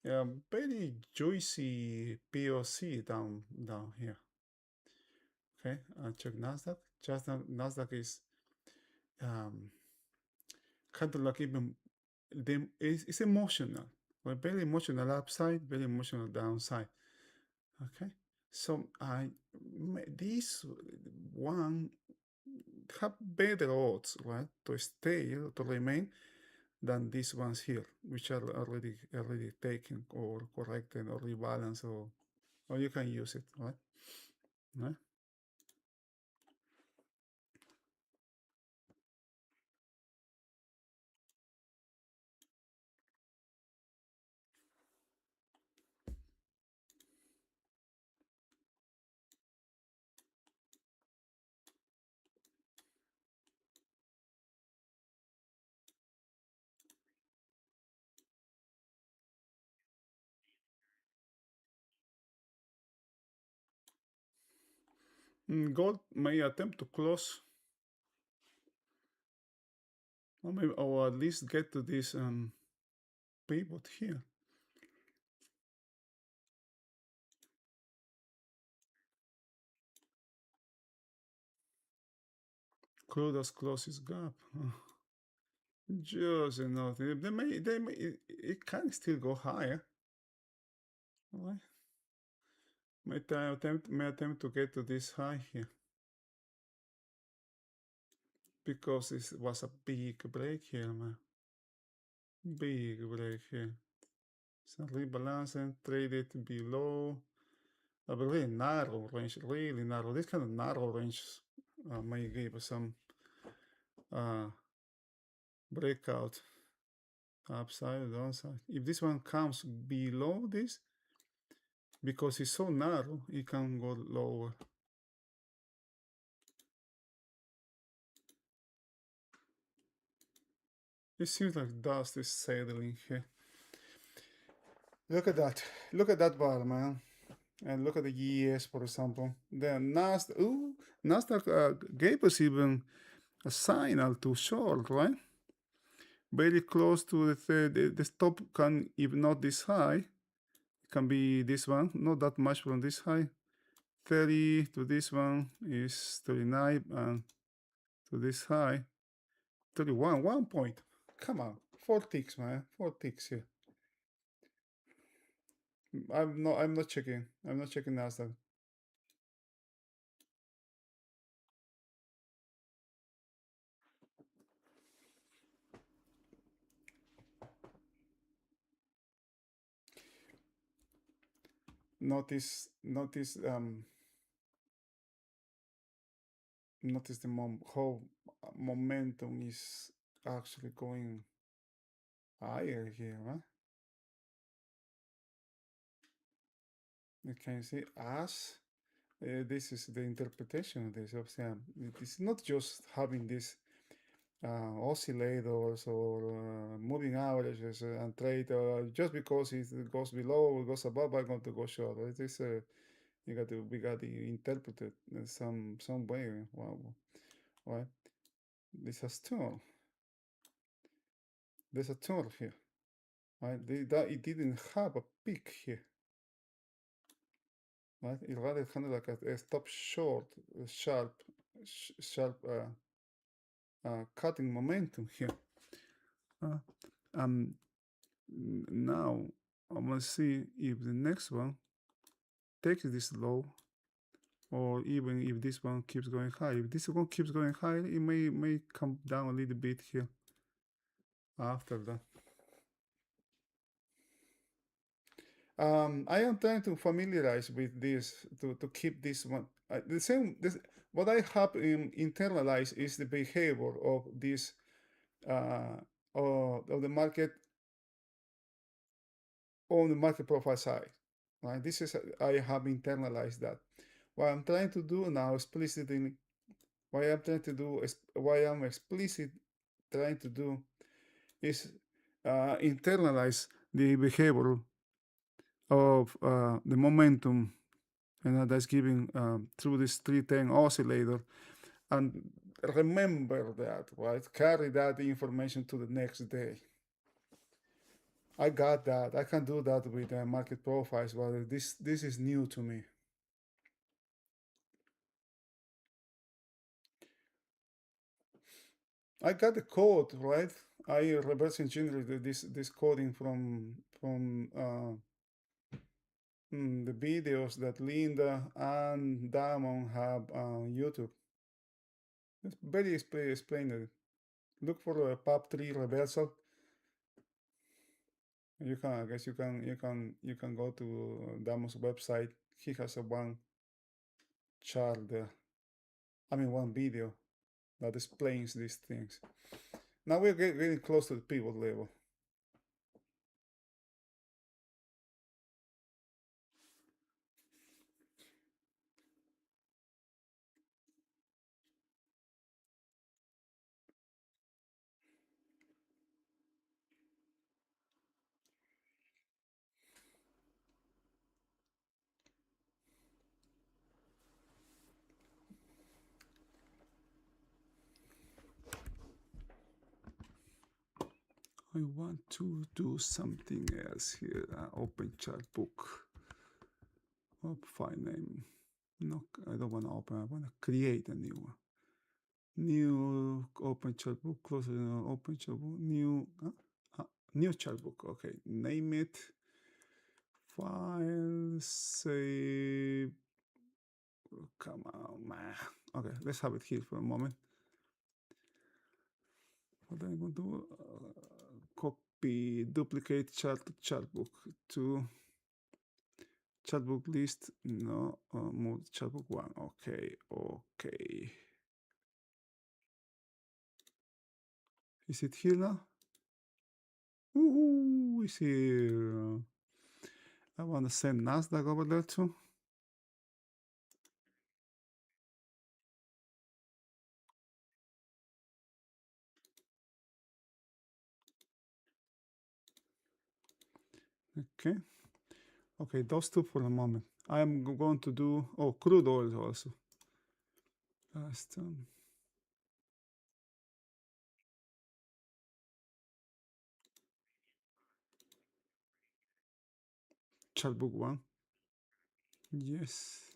very juicy POC down here. Okay, check Nasdaq. Just Nasdaq is kind of like even it's emotional, but very emotional upside, very emotional downside. Okay, so this one have better odds, right, to stay, to remain, than these ones here, which are already taken or corrected or rebalanced, or you can use it, right? Right? Gold may attempt to close, or, maybe, or at least get to this pivot here. Crude as closes gap. Just enough. It can still go higher. All right. May attempt to get to this high here because this was a big break here, man. Big break here. So rebalance and trade it below a very narrow range, really narrow. This kind of narrow range may give us some breakout upside or downside. If this one comes below this, because it's so narrow, it can go lower. It seems like dust is settling here. Look at that. Look at that bar, man. And look at the ES, for example. The Nasdaq gave us even a signal to short, right? Very close to the stop can, if not this high, can be this one, not that much from this high. 30 to this one is 39, and to this high, 31, 1 point. Come on, 4 ticks, man, 4 ticks here. I'm not checking Nasdaq. Notice the how momentum is actually going higher here, right? You can see as this is the interpretation of this. It's not just having this oscillators or moving averages and trade just because it goes below or goes above, I'm going to go short. It is we got to interpret it in some way. Wow, right? This has turn. There's a turn here, right? It didn't have a peak here, right? It rather kind of like a stop short, sharp cutting momentum here. Now I'm gonna see if the next one takes this low, or even if this one keeps going high. If this one keeps going high, it may come down a little bit here after that. I am trying to familiarize with this to keep this one the same. What I have internalized is the behavior of this of the market on the market profile side. Right? This is I have internalized that. What I'm trying to do now explicitly, what I'm trying to do is what I'm explicit trying to do is internalize the behavior of the momentum, and that's given through this 310 oscillator, and remember that, right? Carry that information to the next day. I got that. I can do that with market profiles, but this is new to me. I got the code, right? I reverse engineered this coding from the videos that Linda and Damon have on YouTube. It's very explained. Look for a PAP3 reversal. You can, I guess you can go to Damon's website. He has a one chart there. I mean one video that explains these things. Now we're getting close to the pivot level. I want to do something else here. Open chart book. File name. No, I don't want to open. I want to create a new one. New open chart book. Close open chart book. New chart book. Okay, name it. File. Save. Come on, man. Okay, let's have it here for a moment. What I'm going to do? Copy, duplicate chart book to chart book list. No, move chart book one. Okay, okay. Is it here now? Woohoo! It's here. I want to send Nasdaq over there too. Okay. Okay, those two for the moment. I am going to do crude oil also. Last chart book one. Yes.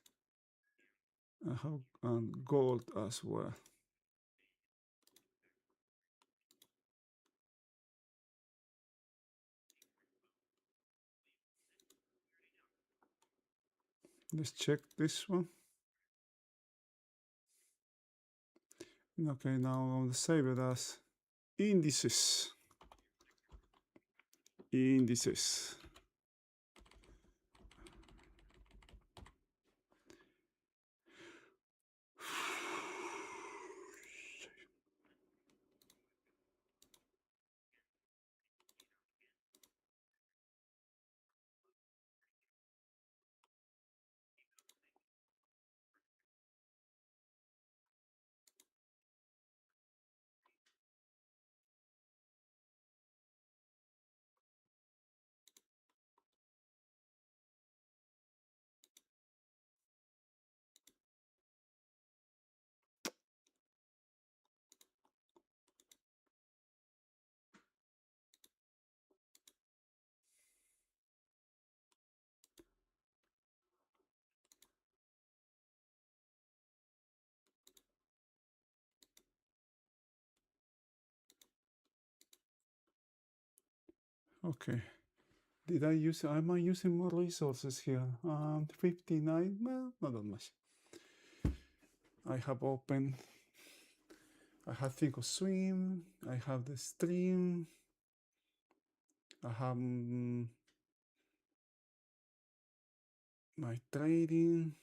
I have gold as well. Let's check this one. Okay, now I'll save it as indices. Indices. Okay. Am I using more resources here? 59, well, not that much. I have open, I have think of swim, I have the stream, I have my trading,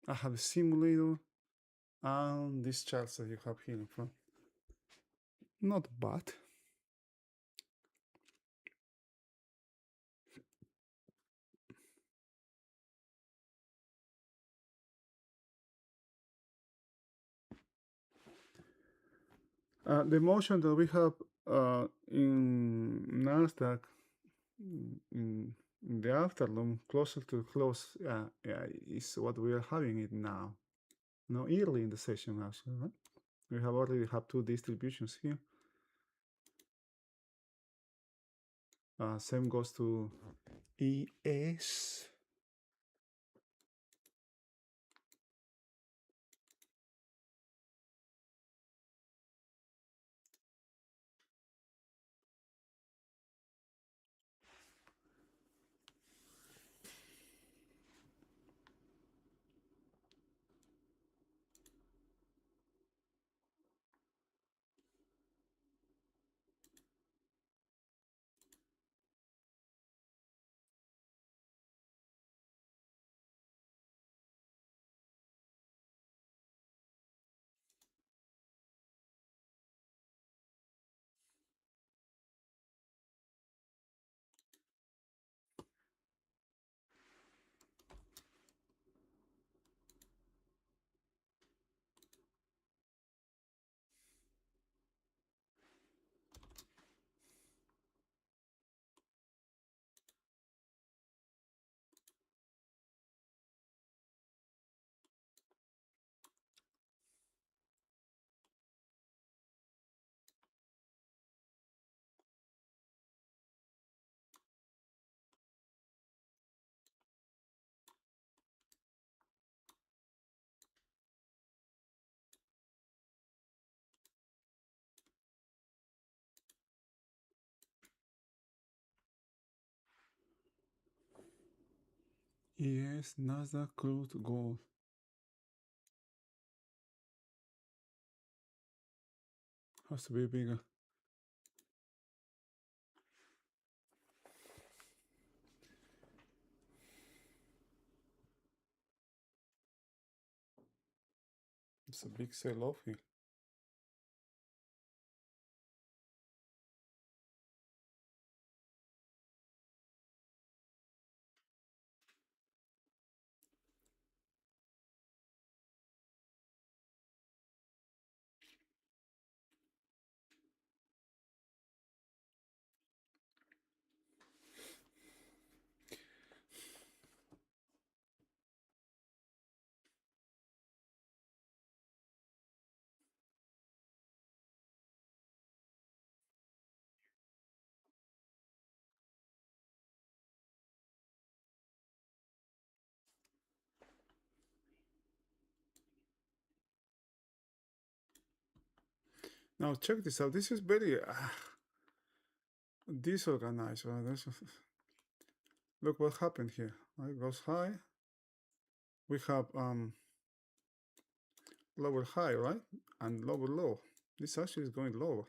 I have a simulator, and these charts that you have here in front. Not bad. The motion that we have in Nasdaq in the afternoon, closer to close, is what we are having it now. No, early in the session actually, right? We have already have two distributions here. Same goes to ES. Yes, Nasdaq crude gold. Has to be bigger. It's a big sell-off here. Now check this out. This is very disorganized. Right? Look what happened here. It goes high. We have lower high, right? And lower low. This actually is going lower.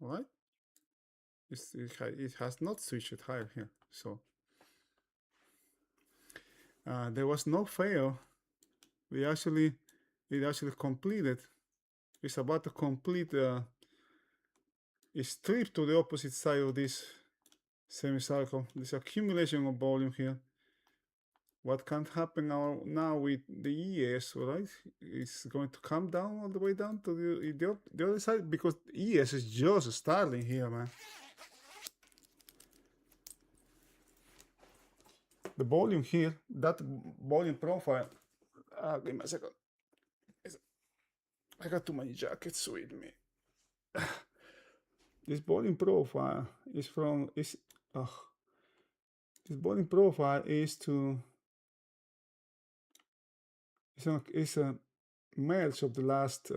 All right? It has not switched higher here. So there was no fail. It actually completed. It's about to complete a strip to the opposite side of this semicircle. This accumulation of volume here. What can happen now with the ES, right? It's going to come down all the way down to the other side, because ES is just starting here, man. The volume here, that volume profile. Give me a second. I got too many jackets with me. This volume profile is from this volume profile is to it's a merge of the last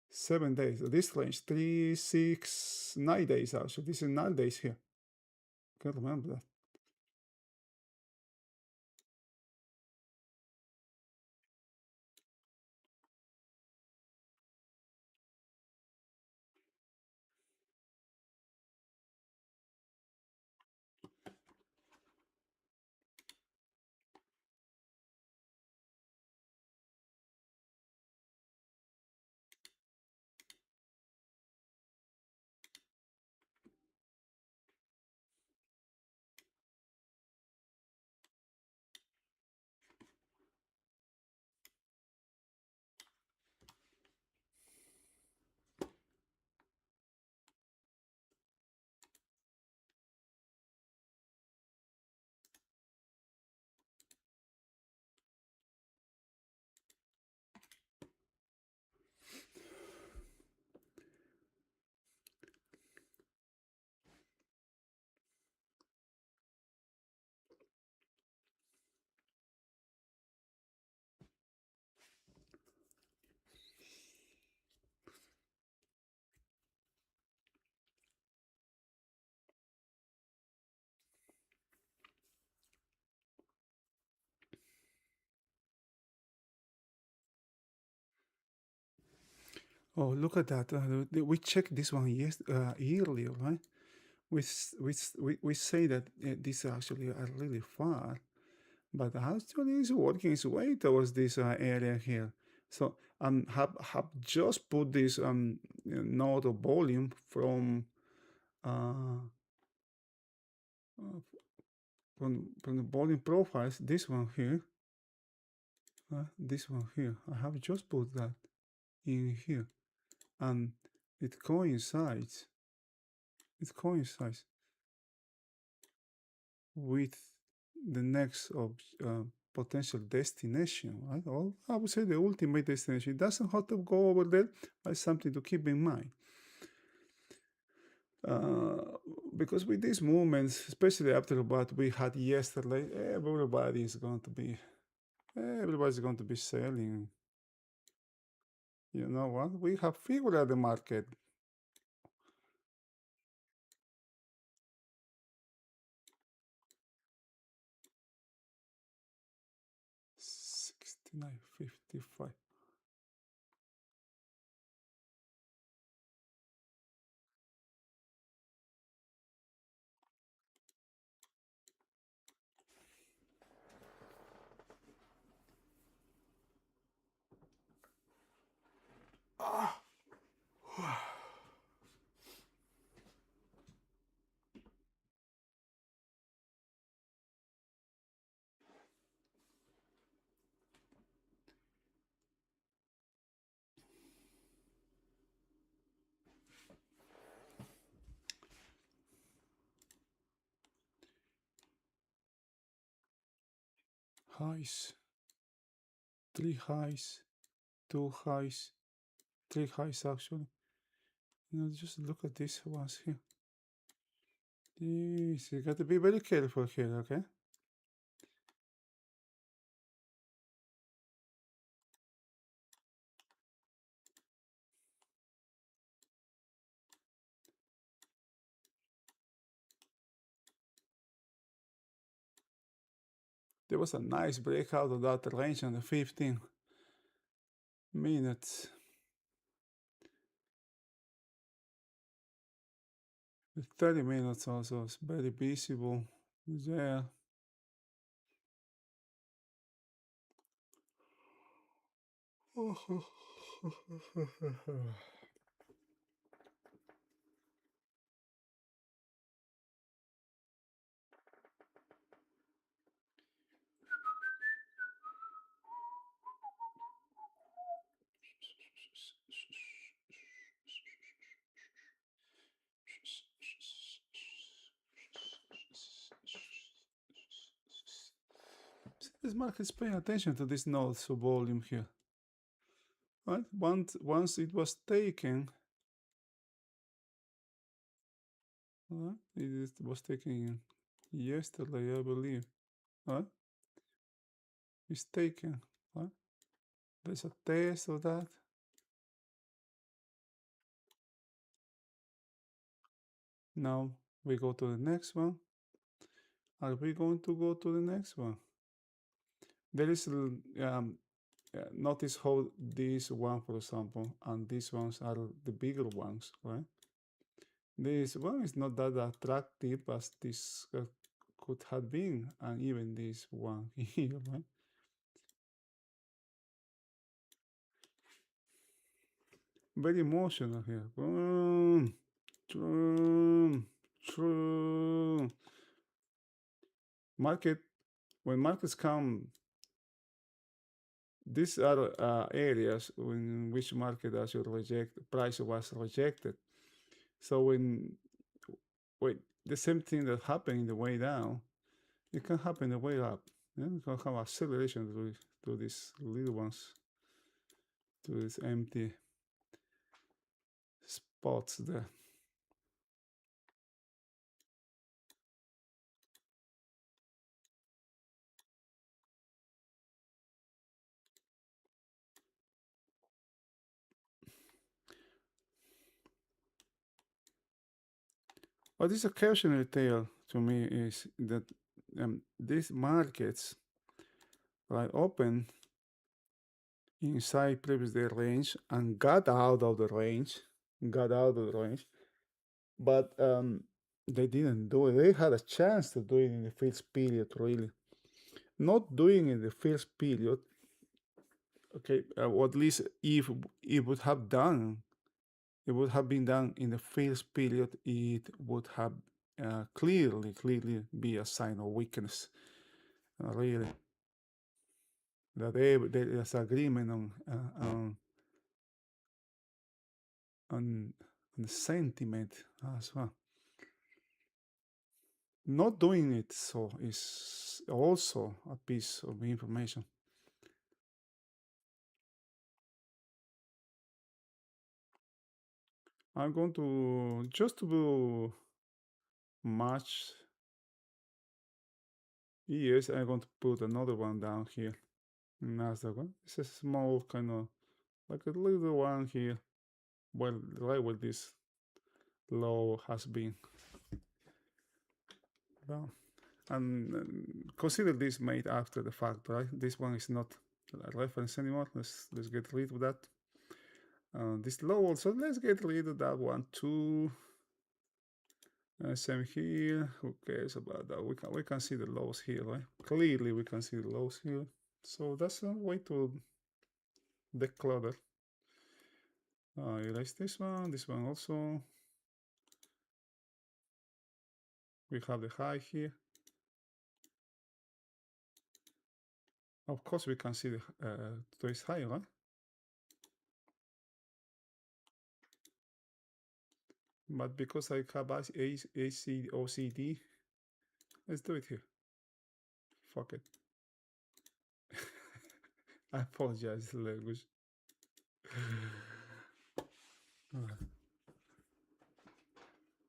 7 days. This range 3, 6, 9 days actually. This is 9 days here. Can't remember that. Oh, look at that. We checked this one earlier, right? We say that these actually are really far, but actually it's working its way towards this area here. So have just put this node of volume from from the volume profiles. This one here, this one here. I have just put that in here, and it coincides. It coincides with the next potential destination, right? Or I would say the ultimate destination. It doesn't have to go over there, but it's something to keep in mind. Because with these movements, especially after what we had yesterday, everybody's going to be selling. You know what? We have figured out the market. 59.55. Highs, 3 highs, 2 highs, 3 highs actually. Just look at these ones here. This, you got to be very careful here, okay? There was a nice breakout of that range on the 15 minutes. The 30 minutes also is very visible there. This market is paying attention to this nodes of volume here. Right? Once it was taken, right? It was taken yesterday, I believe. Right? It's taken. Right? There's a test of that. Now we go to the next one. Are we going to go to the next one? There is notice how this one, for example, and these ones are the bigger ones, right? This one is not that attractive as this could have been, and even this one here, right? Very emotional here. Market, when markets come, these are areas in which market actually price was rejected. So when the same thing that happened in the way down, it can happen in the way up. Yeah? You can have acceleration to these little ones, to these empty spots there. What is a cautionary tale to me is that these markets, right, open inside previously range and got out of the range, but they didn't do it. They had a chance to do it in the first period, really. Not doing in the first period, okay, or at least if it would have been done in the first period, it would have clearly be a sign of weakness, really. That there's agreement on the sentiment as well. Not doing it so is also a piece of information. I'm going to just to match. Yes, I'm going to put another one down here. Nasdaq one. It's a small kind of like a little one here. Well, right where this low has been. Well, and consider this made after the fact, right? This one is not reference anymore. Let's get rid of that. This low also, let's get rid of that one too. Same here. Who cares about that? We can see the lows here, right? Clearly we can see the lows here. So that's a way to declutter. Erase this one also. We have the high here. Of course, we can see the today's high, right? But because I have OCD, let's do it here. Fuck it. I apologize, language.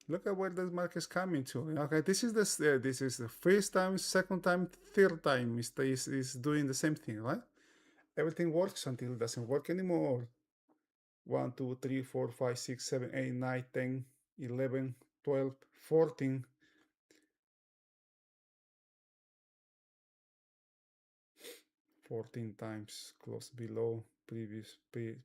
Look at where this market is coming to. Okay, this is the first time, second time, third time is doing the same thing, right? Everything works until it doesn't work anymore. 1, 2, 3, 4, 5, 6, 7, 8, 9, 10, 11, 12, 14. 14 times close below previous pre.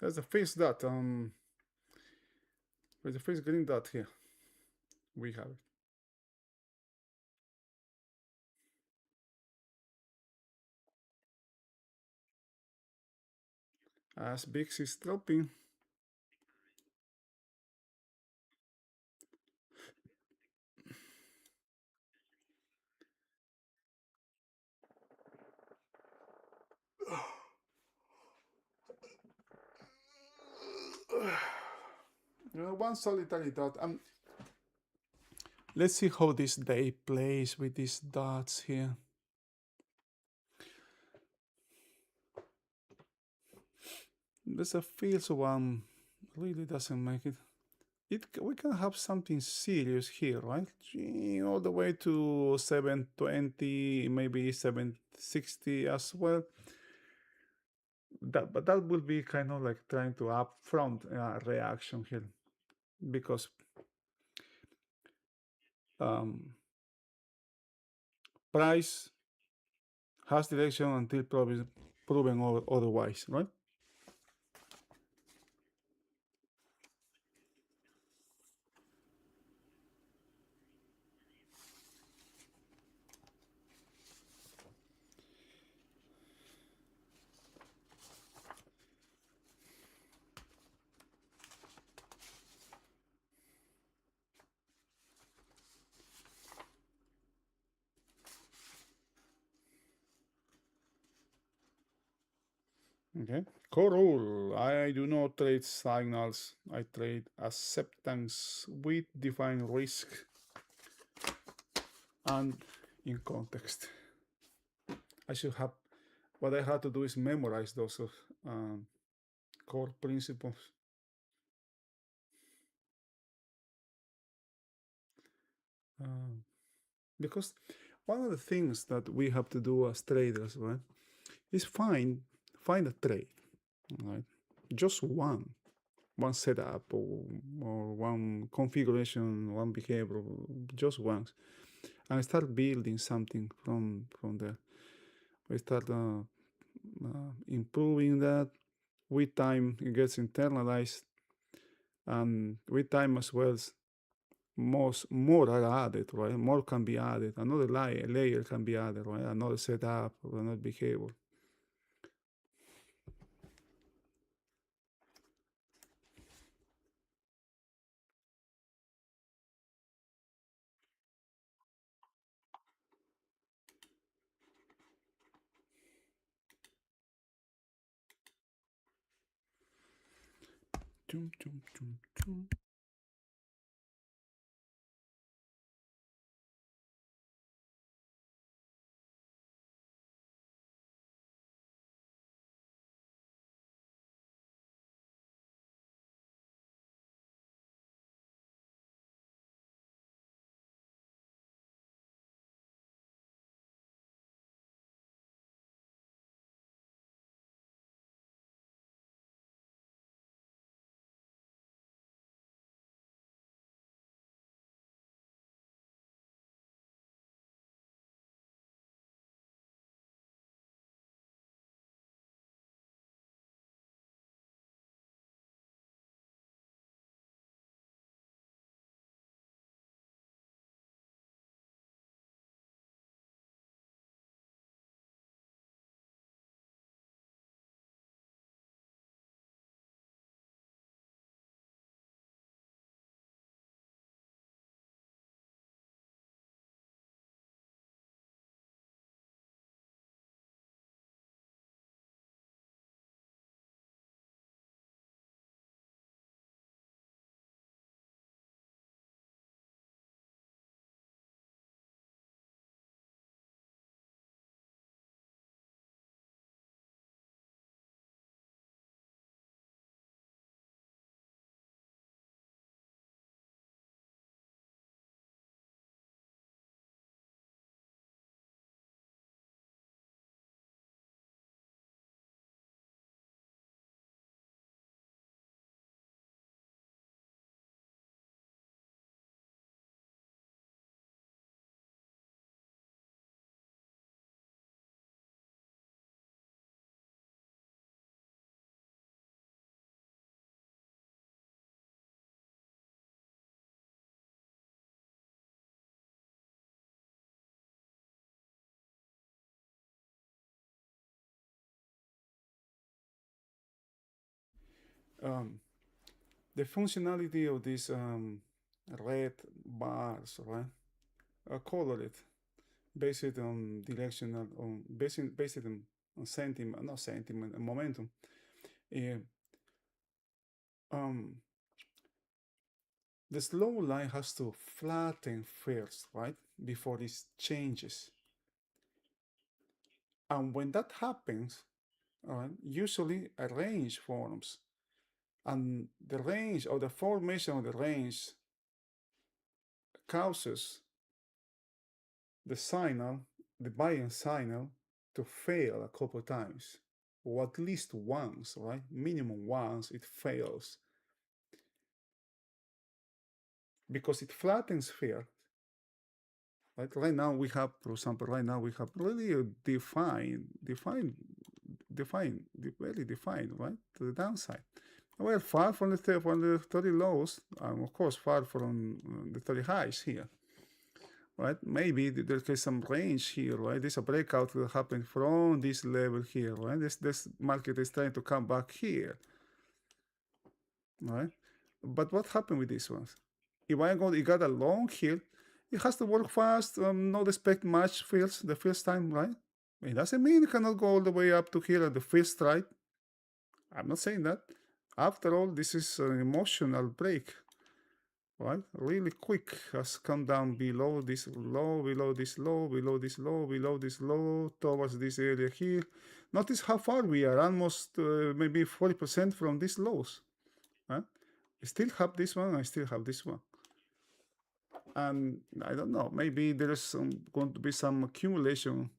There's the first dot. There's the first green dot here. We have it. As BIX is dropping. One solitary dot. Let's see how this day plays with these dots here. There's a feels one really doesn't make it. We can have something serious here, right? All the way to 720, maybe 760 as well. But that will be kind of like trying to upfront reaction here, because price has direction until proven otherwise, right? Okay. Core rule: I do not trade signals. I trade acceptance with defined risk and in context. I should have. What I had to do is memorize those core principles. Because one of the things that we have to do as traders, right, is find a trade, right? Just one setup or one configuration, one behavior, just once, and start building something from there. We start improving that. With time, it gets internalized, and with time as well, more are added, right? More can be added. Another layer can be added, right? Another setup, or another behavior. Chum, chum, chum, chum. the functionality of these red bars, right, are colored based on directional, on based on sentiment, not sentiment, momentum. Uh, um, the slow line has to flatten first, right, before it changes. And when that happens, usually a range forms, and the range or the formation of the range causes the signal, the Bayesian signal, to fail a couple times, or at least once, right? Minimum once it fails because it flattens first. Right now we have, for example, right now we have really very defined, right, to the downside. Well, far from the 30 lows, and of course far from the 30 highs here, right? Maybe there's some range here, right? There's a breakout that happened from this level here, right? This market is trying to come back here, right? But what happened with this one? If I go, it got a long hill, it has to work fast, not expect much fills the first time, right? It doesn't mean it cannot go all the way up to here at the first strike. I'm not saying that. After all, this is an emotional break, right? Really quick has come down below this low, below this low, below this low, below this low, towards this area here. Notice how far we are, almost maybe 40% from these lows. Huh? I still have this one, I still have this one. And I don't know, maybe there's going to be some accumulation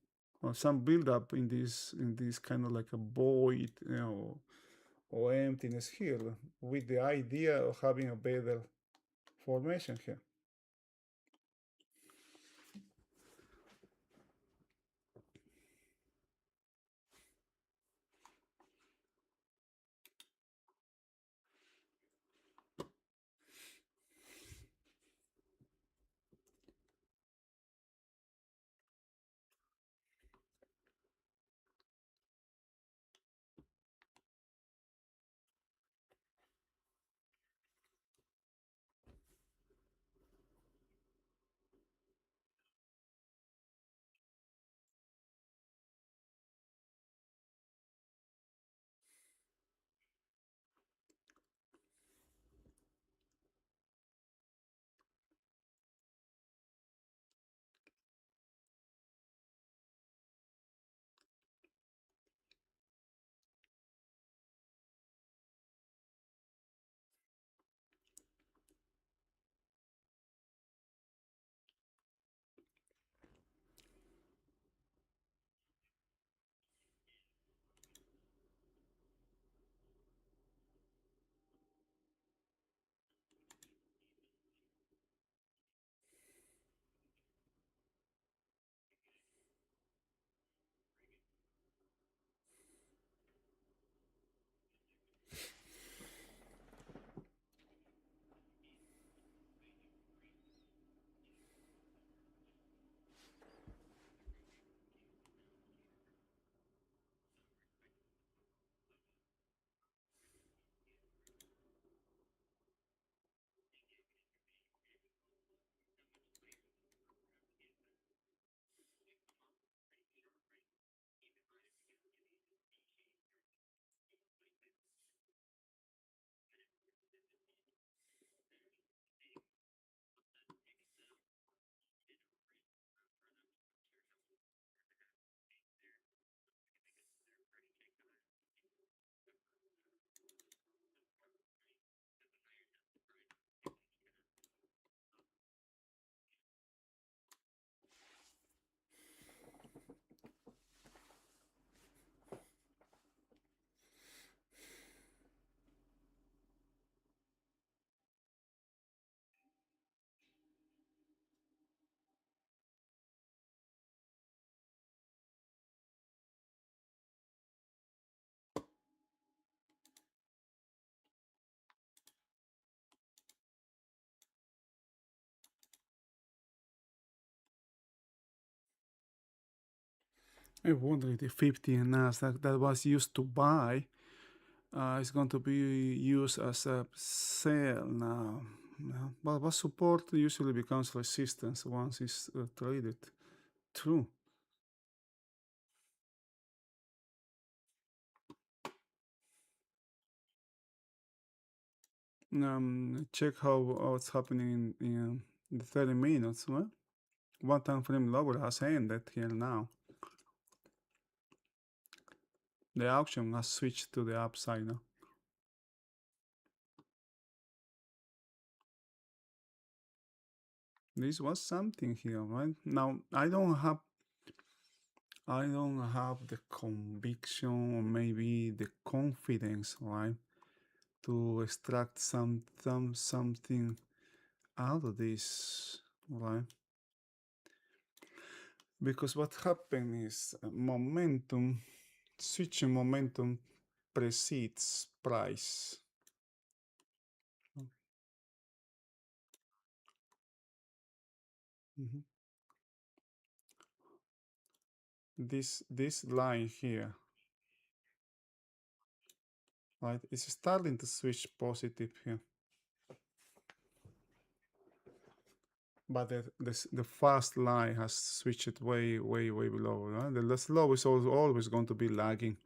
or some buildup in this kind of like a void, or emptiness here, with the idea of having a better formation here. I wonder if the 50 and Nasdaq that was used to buy It's going to be used as a sell now. But support usually becomes resistance once it's traded. True. Check how it's happening in the 30 minutes. Well, one time frame lower has ended here now. The auction has switched to the upside now. This was something here, right? Now I don't have the conviction or maybe the confidence, right, to extract something out of this, right? Because what happened is momentum, switching momentum precedes price. Mhm. This line here, right, is starting to switch positive here. But the fast line has switched way below. Right? The slow is also always going to be lagging.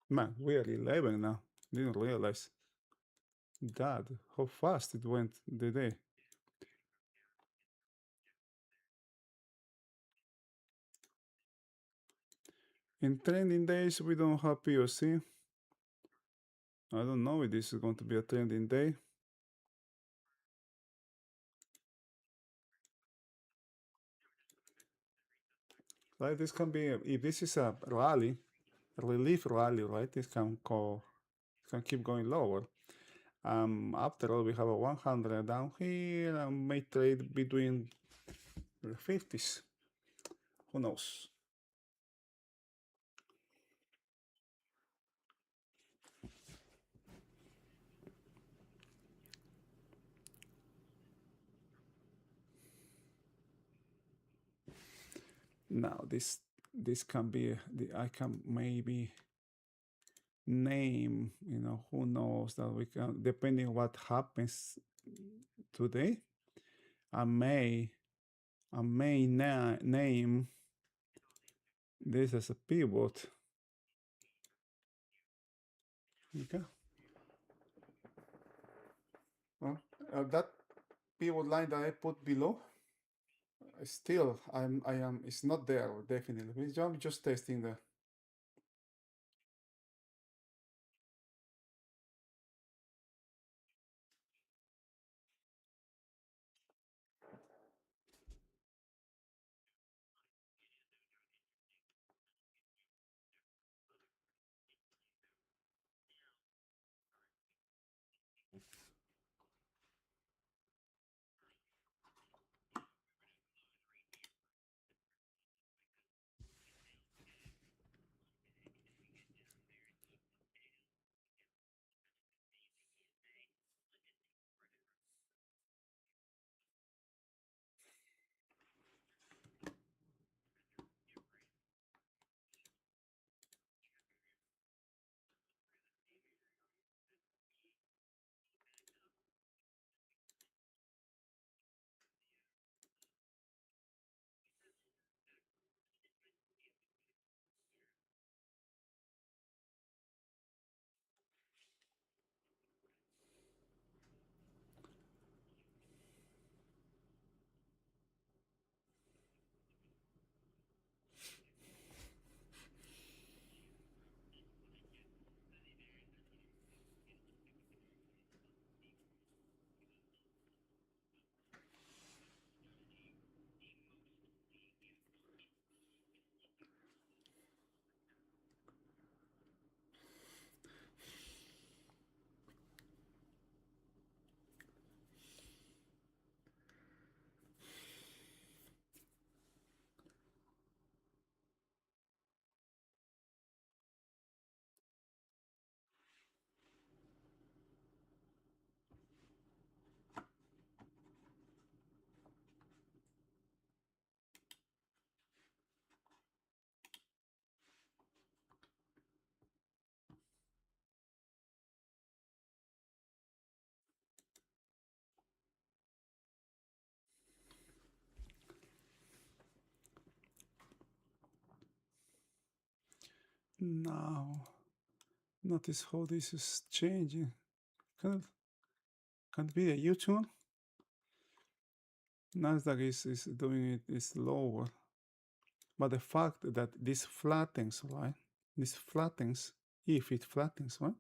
Man, we are 11 now. Didn't realize that how fast it went the day. In trending days, we don't have POC. I don't know if this is going to be a trending day. Like this can be, if this is a rally, a relief rally, right? This can keep going lower. After all, we have a 100 down here and may trade between the 50s. Who knows? Now this can be I can maybe name, who knows, that we can, depending what happens today, I may name this as a pivot. Okay. Well, that pivot line that I put below, still I am it's not there definitely. I'm just testing the. Now, notice how this is changing. Can it be a U-turn? Nasdaq is doing it is lower, but the fact that this flattens, right? This flattens, if it flattens, right?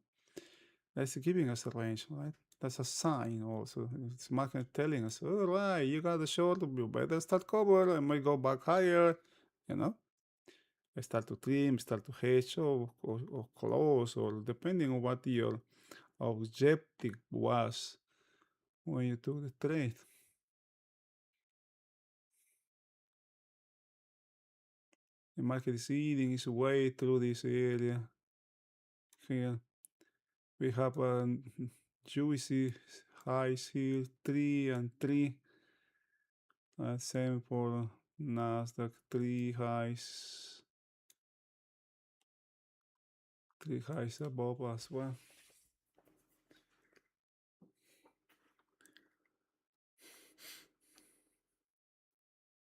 That's giving us a range, right? That's a sign also. It's market telling us, all right, you got a short, you better start cover, and might go back higher, you know? I start to trim, start to hedge, or close, or depending on what your objective was when you took the trade. The market is eating its way through this area. Here we have a juicy highs here, 3 and 3. Same for Nasdaq, 3 highs. 3 highs above as well.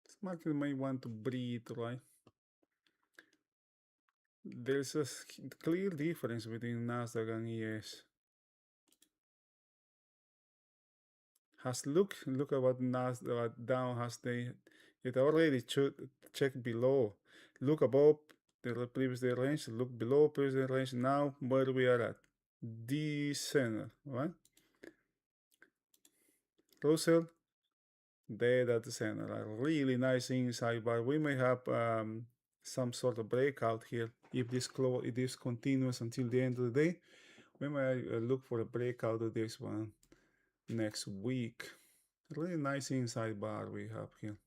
This market may want to breathe, right? There's a clear difference between Nasdaq and ES. Look at what Nasdaq down has it already checked below. Look above the previous day range, look below previous day range. Now where we are at? The center, right? Russell, dead at the center. A really nice inside, but we may have some sort of breakout here. If this continues until the end of the day, we might look for a breakout of this one next week. A really nice inside bar we have here.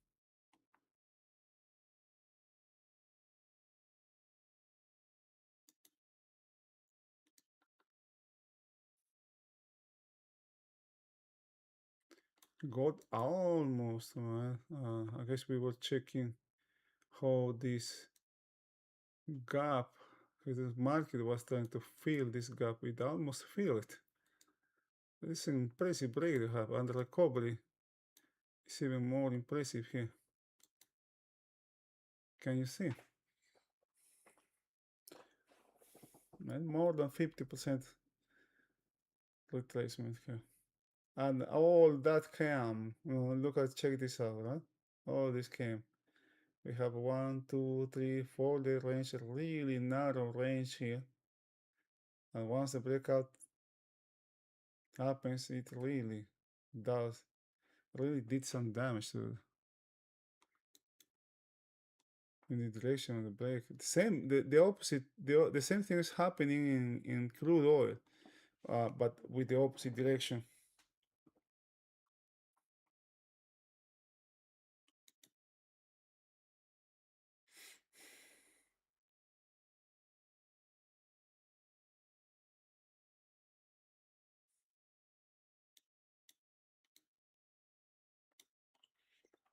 Got almost, man. I guess we were checking how this gap, the market was trying to fill this gap. It almost filled it. It's an impressive break to have, and recovery is even more impressive here. Can you see? And more than 50% retracement here. And all that came. Check this out, right? All this came. We have 1, 2, 3, 4 day range, a really narrow range here. And once the breakout happens, it really did some damage to in the direction of the break. The opposite, the same thing is happening in crude oil, but with the opposite direction.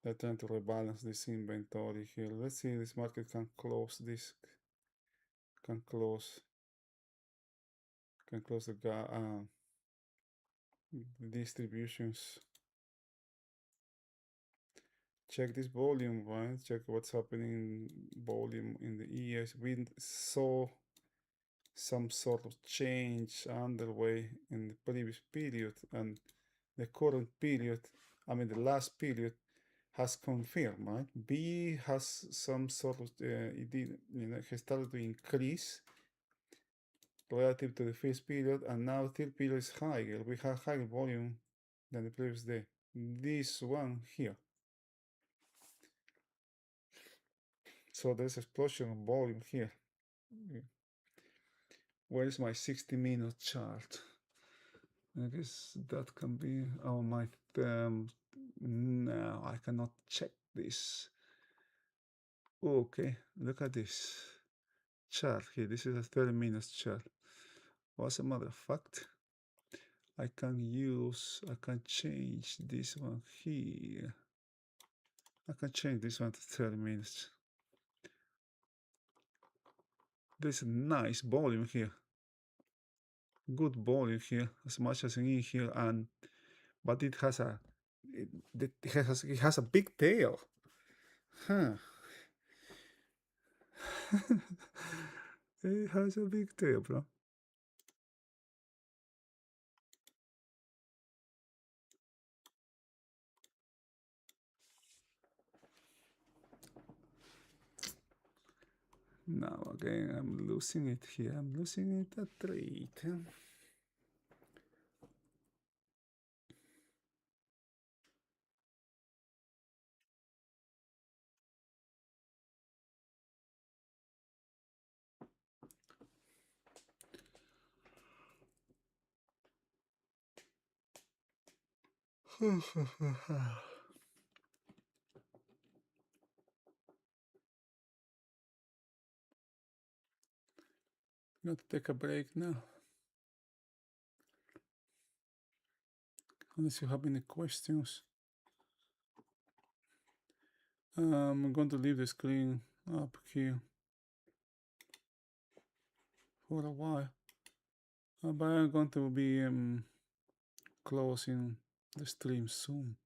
They're trying to rebalance this inventory here. Let's see if this market can close this, can close the distributions. Check this volume, right? Check what's happening in volume in the ES. We saw some sort of change underway in the previous period, and the current period, the last period, has confirmed, right? B has some sort of has started to increase relative to the first period, and now third period is higher. We have higher volume than the previous day. This one here. So there's explosion of volume here. Where is my 60-minute chart? I guess that can be my no, I cannot check this. Okay, look at this chart here. This is a 30 minutes chart. As a matter of fact, I can change this one here. I can change this one to 30 minutes. There's a nice volume here. Good volume here, as much as in here, but it has a big tail. Huh. It has a big tail, bro. Now again, I'm losing it here. I'm losing it at trade. Got to take a break now. Unless you have any questions. I'm going to leave the screen up here for a while. But I'm going to be closing the stream soon.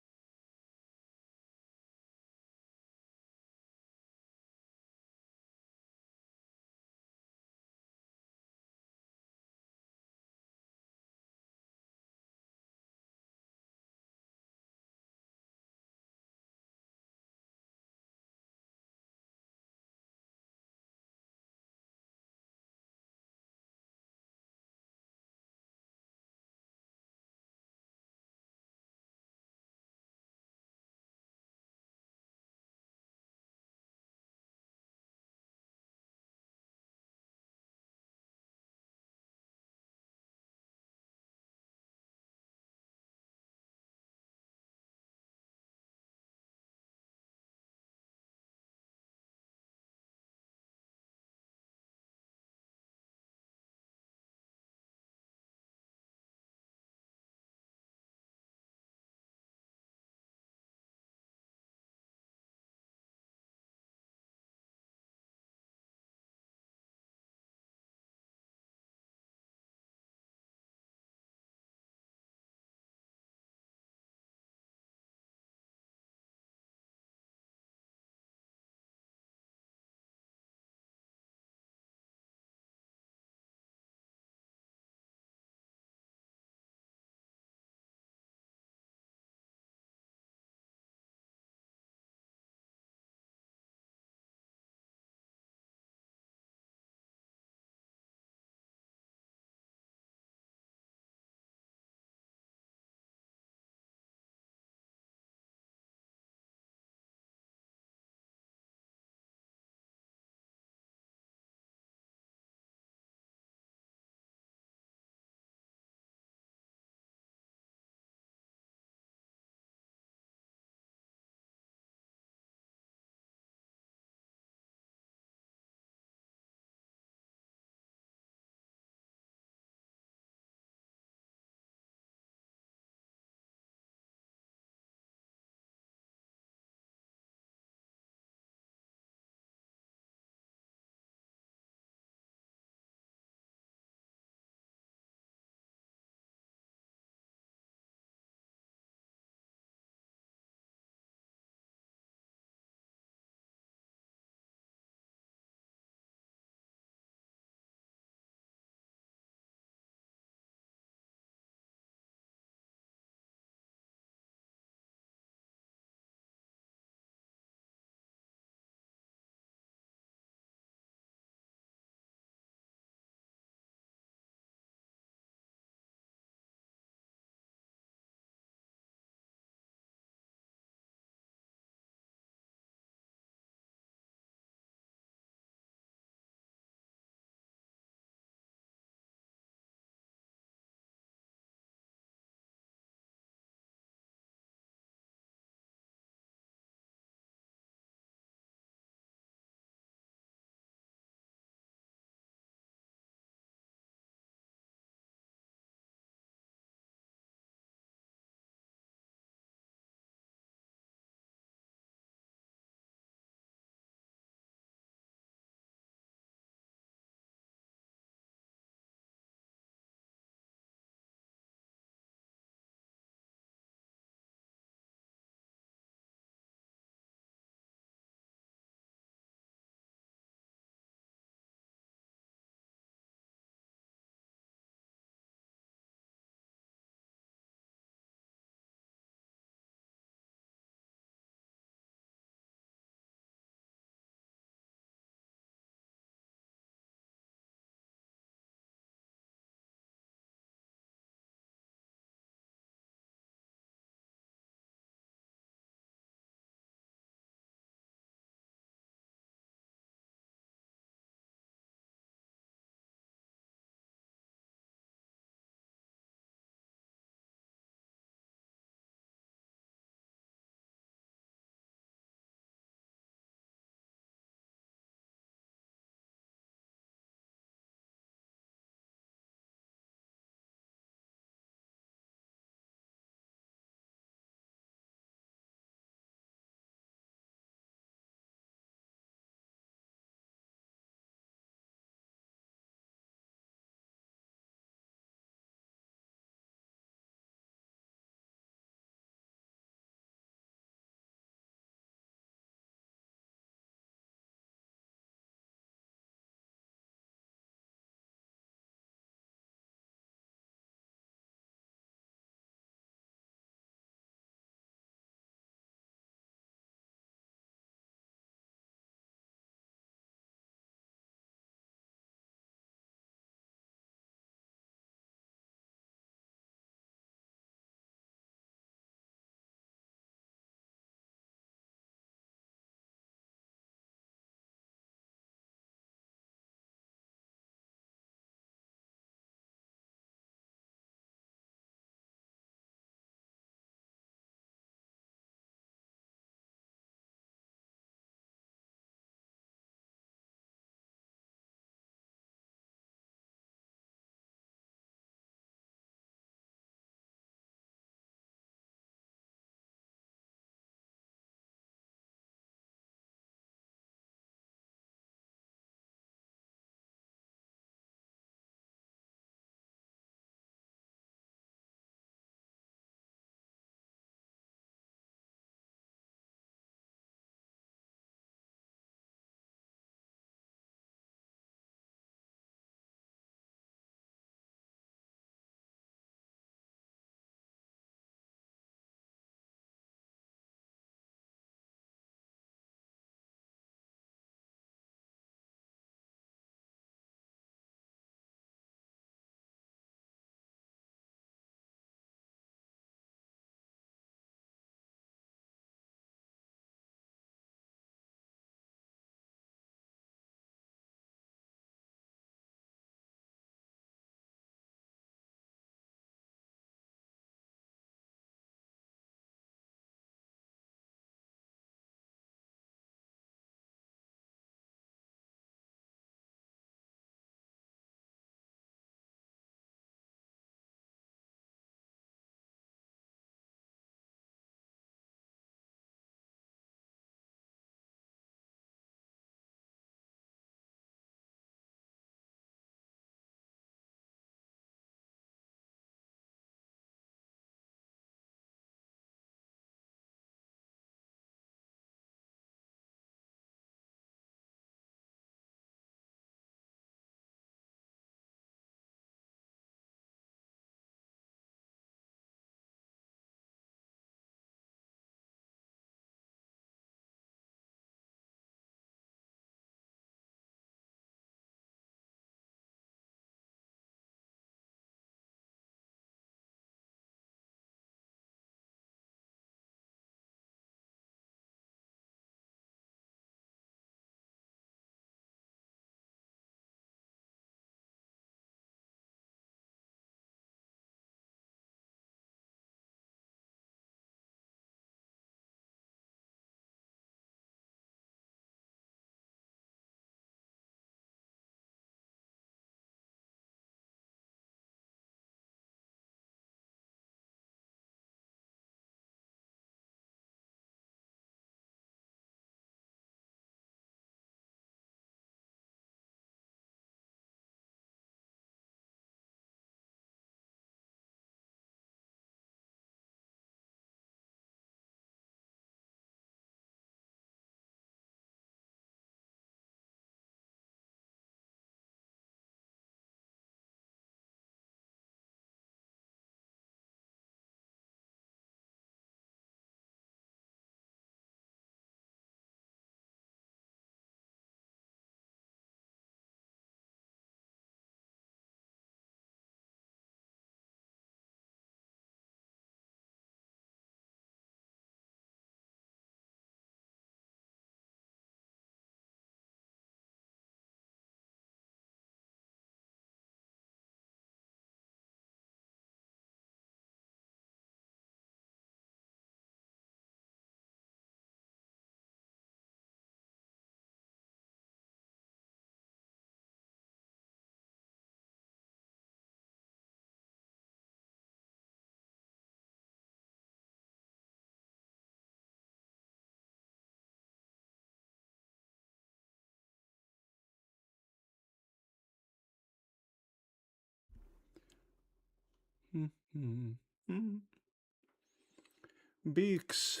VIX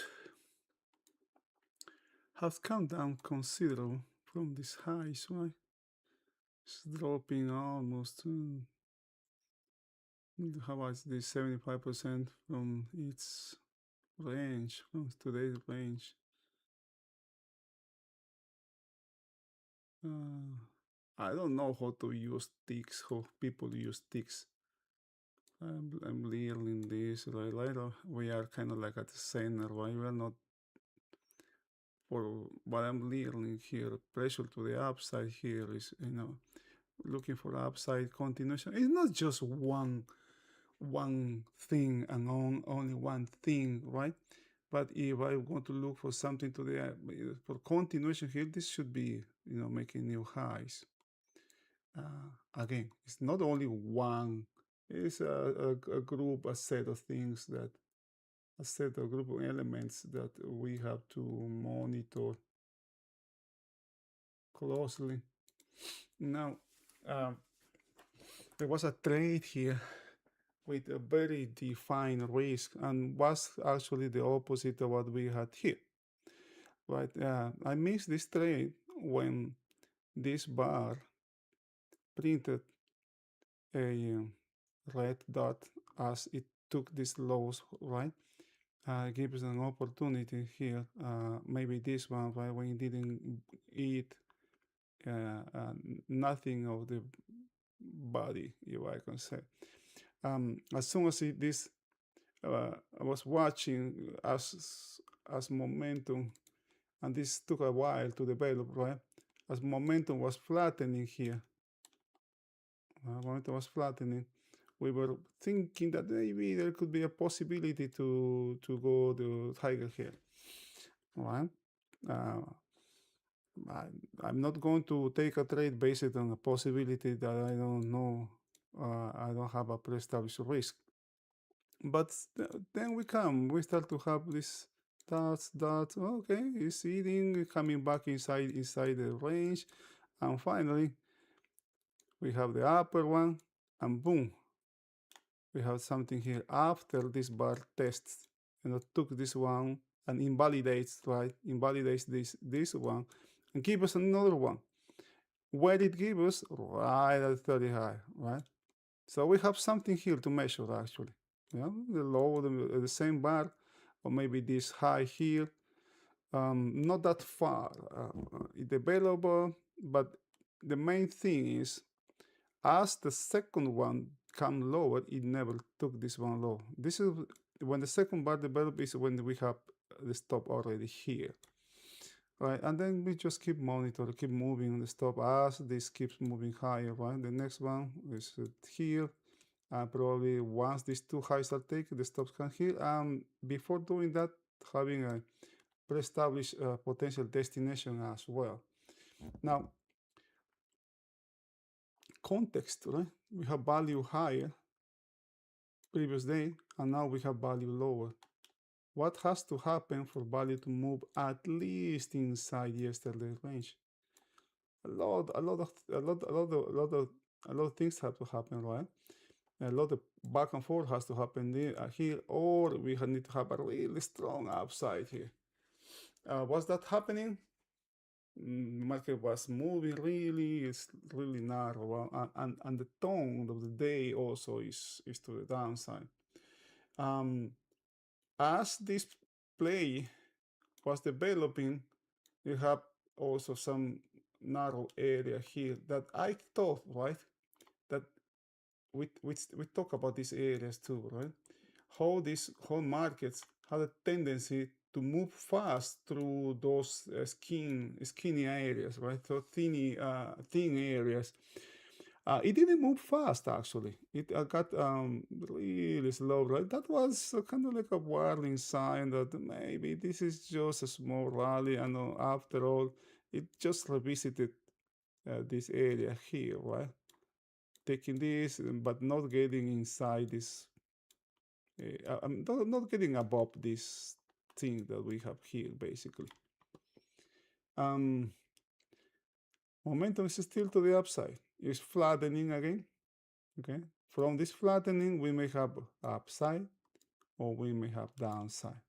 has come down considerable from these highs, right? It's dropping almost how much this 75% from its range, from today's range. I don't know how to use ticks, how people use ticks. I'm learning this later. We are kind of like at the center, right? We are not, for what I'm learning here, pressure to the upside here is, looking for upside continuation. It's not just one thing and only one thing, right? But if I want to look for something to the for continuation here, this should be making new highs. Again, it's not only one. It's a group, a set of things that a set of group of elements that we have to monitor closely. Now, there was a trade here with a very defined risk and was actually the opposite of what we had here. Right? I missed this trade when this bar printed a red dot as it took these lows, right? Gives an opportunity here. Maybe this one, right, when it didn't eat nothing of the body, if I can say. As soon as this, I was watching as momentum, and this took a while to develop, right? As momentum was flattening here, momentum was flattening, we were thinking that maybe there could be a possibility to go the higher here, right? I'm not going to take a trade based on a possibility that I don't know. I don't have a pre-established risk. But then we start to have this dots. Okay, it's eating, coming back inside the range, and finally we have the upper one, and boom, we have something here after this bar tests, and it took this one and invalidates this one, and give us another one. Where it gives us right at 30 high, right? So we have something here to measure actually. Yeah, the low, the same bar, or maybe this high here. Not that far developable, but the main thing is as the second one come lower, it never took this one low. This is when the second bar develop is when we have the stop already here. Right, and then we just keep monitor, keep moving the stop as this keeps moving higher, right? The next one is here. Probably once these two highs are taken, the stops can here. Before doing that, having a pre-established potential destination as well. Now, context, right? We have value higher previous day, and now we have value lower. What has to happen for value to move at least inside yesterday's range? A lot of things have to happen, right? A lot of back and forth has to happen here, or we need to have a really strong upside here. Was that happening? Market was moving it's really narrow, and the tone of the day also is to the downside. As this play was developing, you have also some narrow area here that I thought, right, that we talk about these areas too, right? How these whole markets have a tendency to move fast through those skinny areas, right? So thin areas. It didn't move fast actually. It got really slow, right? That was kind of like a warning sign that maybe this is just a small rally, and after all, it just revisited this area here, right? Taking this, but not getting inside this. Not getting above this thing that we have here, basically. Momentum is still to the upside. It's flattening again. Okay, From this flattening, we may have upside or we may have downside.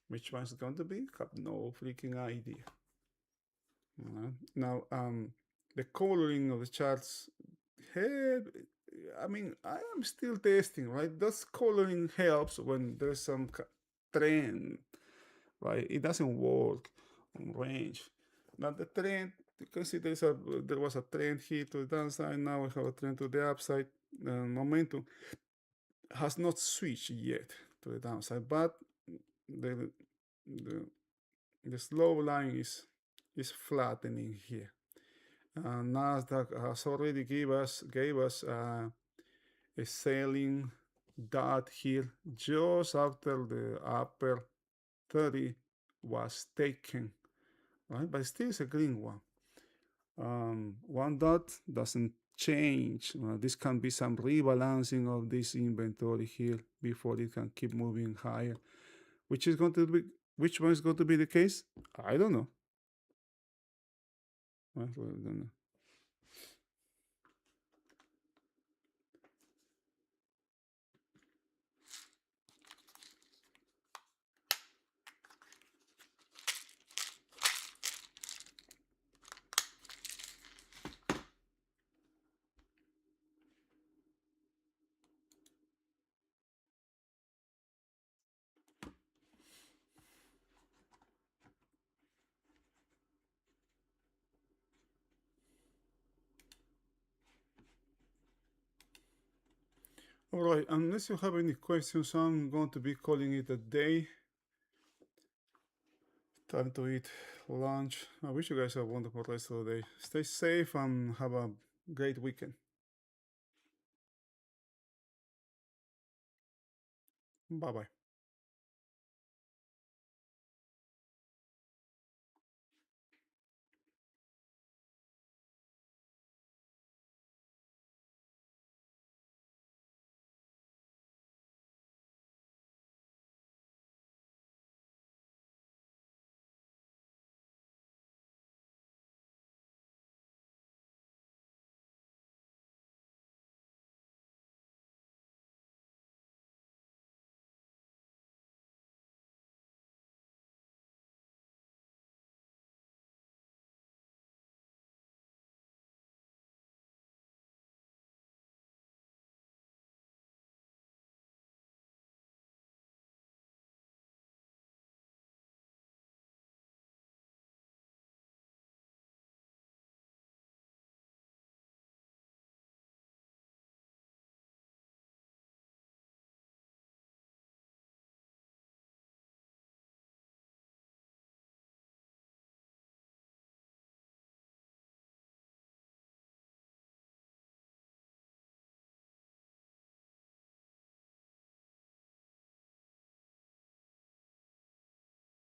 Which one's going to be? Have no freaking idea. Now, the coloring of the charts head, I mean, I am still testing, right? Does coloring helps when there's some trend, right? It doesn't work on range. Now the trend, you can see there was a trend here to the downside. Now we have a trend to the upside. Momentum has not switched yet to the downside, but the the, the slow line is flattening here. Nasdaq has already gave us a selling dot here just after the upper 30 was taken, right? But still it's a green one. One dot doesn't change. This can be some rebalancing of this inventory here before it can keep moving higher. Which one is going to be the case? I don't know. I don't know. All right, unless you have any questions, I'm going to be calling it a day. Time to eat lunch. I wish you guys have a wonderful rest of the day. Stay safe and have a great weekend. Bye bye.